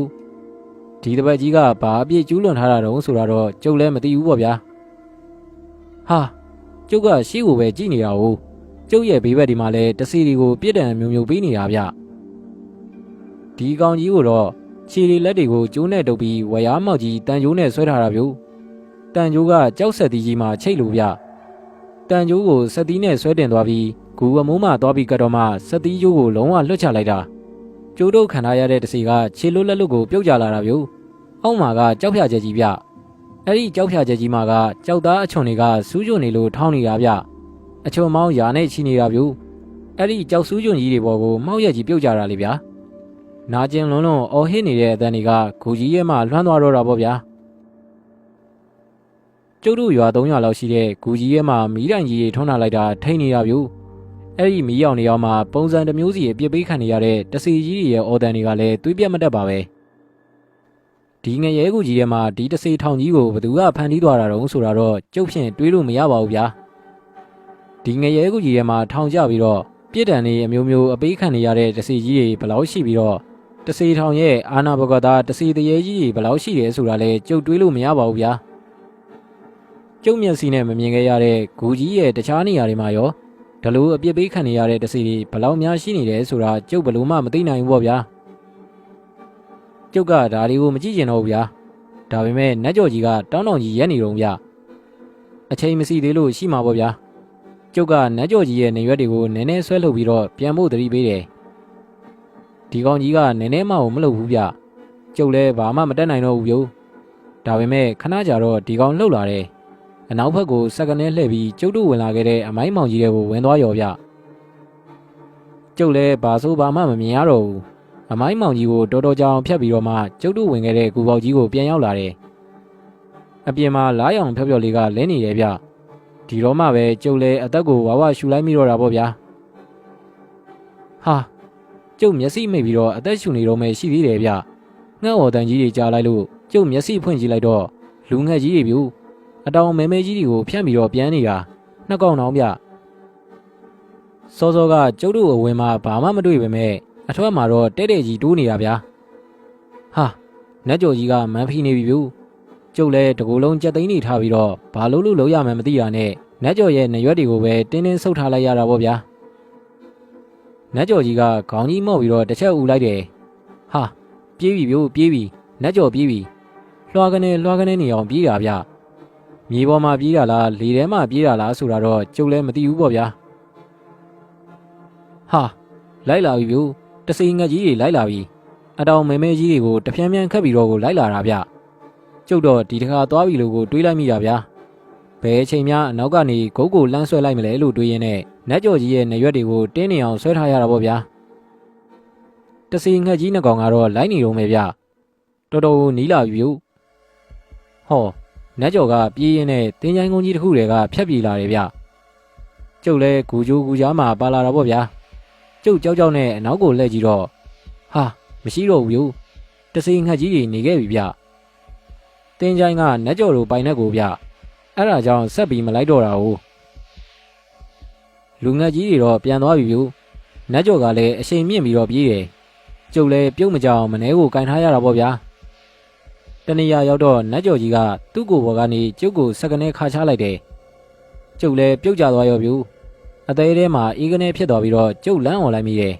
ဒီတပည့်ကြီးကဘာအပြစ်ကျူးလွန်ထားတာတုံးဆိုတာတော့ကျုပ်လည်းမသိဘူးပေါ့ဗျာဟာကျုပ်ကရှေ့ကိုပဲကြည့်နေတာ哦ကျုပ်ရဲ့ဘေးဘက်ဒီမှာလဲတစီတွေကိုပြစ်ဒဏ်မျိုးမျိုးပေးနေတာဗျဒီကောင်ကြီးကိုတော့ခြေတွေလက်တွေကိုကျိုးနဲ့တုပ်ပြီးဝရားမောက်ကြီးတန်ကျိုးနဲ့ဆွဲထားတာဗျတန်ကျိုးကကြောက်ဆက်သီးကြီးမှာချိတ်လို့ဗျတန်ကျိုးကိုဆက်သီးနဲ့ဆွဲတင်သွားပြီးဂူအမိုးမှသွားပြီးကတော့မှဆက်သီးကျိုးကိုလုံးဝလွှတ်ချလိုက်တာကျိုးတို့ခံထားရတဲ့တစီကခြေလွတ်လက်လွတ်ကိုပြုတ်ကျလာတာဗျအောက်မှာကကြောက်ဖြာကျဲကြီးဗျအဲ့ဒီကြောက်ဖြာကျဲကြီးမှာကကြောက်သားအချွန်တွေကစူးကျွနေလို့ထောင်းနေတာဗျအချွန်မောင်းရာနဲ့ချီနေတာဗျအဲ့ဒီကြောက်စူးကျွကြီးတွေပေါ်ကိုမှောက်ရက်ကြီးပြုတ်ကြတာလေဗျာနာကျင်လွန်းလွန်းအော်ဟစ်နေတဲ့အတန်းတွေကဂူကြီးရဲ့မှလွှမ်းသွားတော့တာပေါ့ဗျာကျုပ်တို့ရွာ၃ရွာလောက်ရှိတဲ့ဂူကြီးရဲ့မှမီးတိုင်ကြီးတွေထွန်းလာလိုက်တာထိန်နေတာဗျအဲ့ဒီမီးရောင်နေအောင်မှာပုံစံတစ်မျိုးစီအပြစ်ပေးခံနေရတဲ့တစီကြီးတွေရဲ့အော်တန်တွေကလည်းတွေးပြတ်မတတ်ပါပဲ ဒီငရဲကူကြီးထဲမှာဒီတစေထောင်ကြီးကိုဘသူကဖန်တီးသွားတာတုံးဆိုတာတော့ကျုပ်ဖြင့်တွေးလို့မရပါဘူးဗျာဒီငရဲကူကြီးထဲမှာထောင်ကျပြီးတော့ပြစ်ဒဏ်တွေအမျိုးမျိုးအပေးခံနေရတဲ့တစေကြီးတွေဘယ်လောက်ရှိပြီးတော့တစေထောင်ရဲ့အာနာဘဂတာတစေတရေကြီးတွေဘယ်လောက်ရှိတယ်ဆိုတာလဲကျုပ်တွေးလို့မရပါဘူးဗျာကျုပ်မျက်စိနဲ့မမြင်ခဲ့ရတဲ့ဂူကြီးရဲ့တခြားနေရာတွေမှာရောဒါလိုအပြစ်ပေးခံနေရတဲ့တစေတွေဘယ်လောက်များရှိနေတယ်ဆိုတာကျုပ်ဘယ်လို့မှမသိနိုင်ဘူးပေါ့ဗျာကျုပ်ကဒါတွေကိုမကြည့်ကျင်တော့ဘူးဗျာဒါပေမဲ့နတ်ကျော်ကြီးကတောင်းတောင်ကြီးရက်နေတော့ဗျာအချိန်မရှိသေးလို့ရှိမှာပေါ့ဗျာကျုပ်ကနတ်ကျော်ကြီးရဲ့နေရွက်တွေကိုနည်းနည်းဆွဲထုတ်ပြီးတော့ပြန်ဖို့သတိပေးတယ်ဒီကောင်ကြီးကနည်းနည်းမှမလုပ်ဘူးဗျကျုပ်လည်းဘာမှမတက်နိုင်တော့ဘူးဗျဒါပေမဲ့ခဏကြာတော့ဒီကောင်လှုပ်လာတယ်အနောက်ဘက်ကိုစက္ကနဲလှည့်ပြီးကျုပ်တို့ဝင်လာခဲ့တဲ့အမိုင်းမောင်ကြီးတွေကိုဝင်သွားရောဗျကျုပ်လည်းဘာဆိုဘာမှမမြင်ရတော့ဘူးအမိုင်းမောင်ကြီးကိုတော်တော်ကြောင်ဖြတ်ပြီးတော့မှကျုပ်တို့ဝင်ခဲ့တဲ့ကူပေါက်ကြီးကိုပြန်ရောက်လာတယ်အပြင်မှာလားရောင်ဖြော့ဖြော့လေးကလဲနေတယ်ဗျဒီတော့မှပဲကျုပ်လည်းအသက်ကိုဝါဝရှူလိုက်မိတော့တာပေါ့ဗျာဟာကျုပ်မျက်စိမိတ်ပြီးတော့အသက်ရှူနေတော့မှရှိသေးတယ်ဗျငှက်ော်တန်ကြီးတွေကြားလိုက်လို့ကျုပ်မျက်စိဖွင့်ကြည့်လိုက်တော့လူငှက်ကြီးတွေပြူအတောင်မဲမဲကြီးတွေကိုဖြန့်ပြီးတော့ပြန်နေတာနှစ်ကောင်တောင်ဗျစောစောကကျုပ်တို့အဝင်မှာဘာမှမတွေ့ပေမဲ့အထွက်မှာတော့တဲ့တဲ့ကြီးတိုးနေတာဗျာဟာနတ်ကျော်ကြီးကမန်းဖီနေပြီဗျကျုပ်လည်းတကူလုံးကြက်သိန်းနေထားပြီးတော့ဘာလို့လုပ်ရမှန်းမသိတာနဲ့နတ်ကျော်ရဲ့နရွက်တွေကိုပဲတင်းတင်းဆုပ်ထားလိုက်ရတာပေါ့ဗျာနတ်ကျော်ကြီးကခေါင်းကြီးမော့ပြီးတော့တစ်ချက်ဦးလိုက်တယ်ဟာပြေးပြီဗျပြေးပြီနတ်ကျော်ပြေးပြီလွှာကနေနေအောင်ပြေးတာဗျမြေပေါ်မှာပြေးတာလားလေထဲမှာပြေးတာလားဆိုတာတော့ကျုပ်လည်းမသိဘူးပေါ့ဗျာဟာလိုက်လာပြီဗျတစိငှက်ကြီးတွေလိုက်လာပြီအတောင်မဲမဲကြီးတွေကိုတဖြန်းဖြန်းခတ်ပြီးတော့ကိုလိုက်လာတာဗျကျုပ်တော့ဒီတခါသွားပြီလို့ကိုတွေးလိုက်မိတာဗျာဘယ်အချိန်မှအနောက်ကနေဂုတ်ကိုလှမ်းဆွဲလိုက်မလဲလို့တွေးရင်းနဲ့နတ်ကျော်ကြီးရဲ့နရွက်တွေကိုတင်းနေအောင်ဆွဲထားရတာပေါ့ဗျာတစီငှက်ကြီးနှစ်ကောင်ကတော့လိုက်နေတော့မယ်ဗျတော်တော်နီးလာပြီဗျဟောနတ်ကျော်ကပြေးရင်းနဲ့တင်းချိုင်းကုန်းကြီးတစ်ခုတည်းကဖြတ်ပြေးလာတယ်ဗျကျုပ်လည်းဂူကြိုးဂူကြားမှာပါလာတာပေါ့ဗျာကျုပ်ကြောက်နဲ့အနောက်ကိုလှည့်ကြည့်တော့ဟာမရှိတော့ဘူးတစီငှက်ကြီးတွေနေခဲ့ပြီဗျတင်းချိုင်းကနတ်ကျော်တို့ပိုင်နဲ့ကိုဗျအဲ့ဒါကြောင့်ဆက်ပြီးမလိုက်တော့တာဟုတ်လူငှက်ကြီးတွေတော့ပြန်သွားပြီဗျနတ်ကျော်ကလည်းအချိန်မြင့်ပြီးတော့ပြေးတယ်ကျုပ်လည်းပြုတ်မကြောင်မနှဲကိုကင်ထားရတာပေါ့ဗျာတနေရာရောက်တော့နတ်ကျော်ကြီးကသူ့ကိုယ်ပေါ်ကနေကျုပ်ကိုစက္ကနဲခါချလိုက်တယ်ကျုပ်လည်းပြုတ်ကျသွားရောဗျအသေးထဲမှာအေးကနေဖြစ်သွားပြီးတော့ကျုပ်လမ်းអော်လိုက်မိတယ်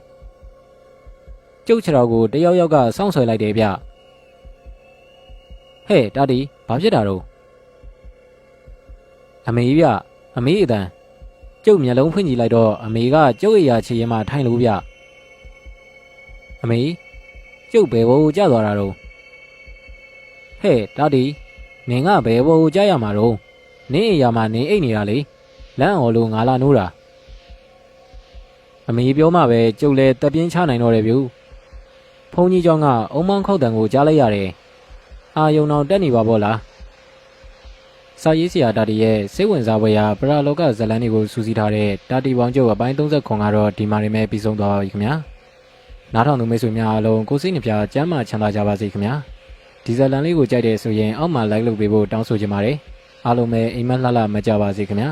ကျုပ်ခြေတော်ကိုတယောက်ယောက်ကစောင့်ဆွဲလိုက်တယ်ဗျဟဲ့တာတီဘာဖြစ်တာတော့အမေဗျအမေအတန်ကျုပ်မျက်လုံးဖွင့်ကြည့်လိုက်တော့အမေကကျုပ်ရဲ့ရာချီရင်မှထိုင်လို့ဗျအမေကျုပ်ဘယ်ဘောကိုကျသွားတာတော့ဟဲ့တာတီနင်ကဘယ်ဘောကိုကျရမှာတော့နင်းအိမ်ရာမှာနင်းအိတ်နေတာလေလမ်းអော်လို့ငါလာနိုးတာအမေပြောမှပဲကျုပ်လည်းတက်ပြင်းချနိုင်တော့တယ်ဗျဖုန်းကြီးကျောင်းကအုံမောင်းခောက်တံကိုကြားလိုက်ရတယ်အာယုံတော်တက်နေပါဗောလားစာရေးဆရာတာတီရဲ့စိတ်ဝင်စားဖွယ်ရာပရာလောကဇလန်းတွေကိုစူးစီးထားတဲ့တာတီပေါင်းကျုပ်အပိုင်း30ခွန်ကတော့ဒီမှာနေမဲ့ပြီးဆုံးသွားပါပြီခင်ဗျာနားထောင်သူမိတ်ဆွေများအားလုံးကိုစိတ်နှပြကျမ်းမာချမ်းသာကြပါစေခင်ဗျာဒီဇလန်းလေးကိုကြိုက်တယ်ဆိုရင်အောက်မှာ like လုပ်ပေးဖို့တောင်းဆိုချင်ပါတယ်အားလုံးပဲအိမ်မက်လှလှမကြပါစေခင်ဗျာ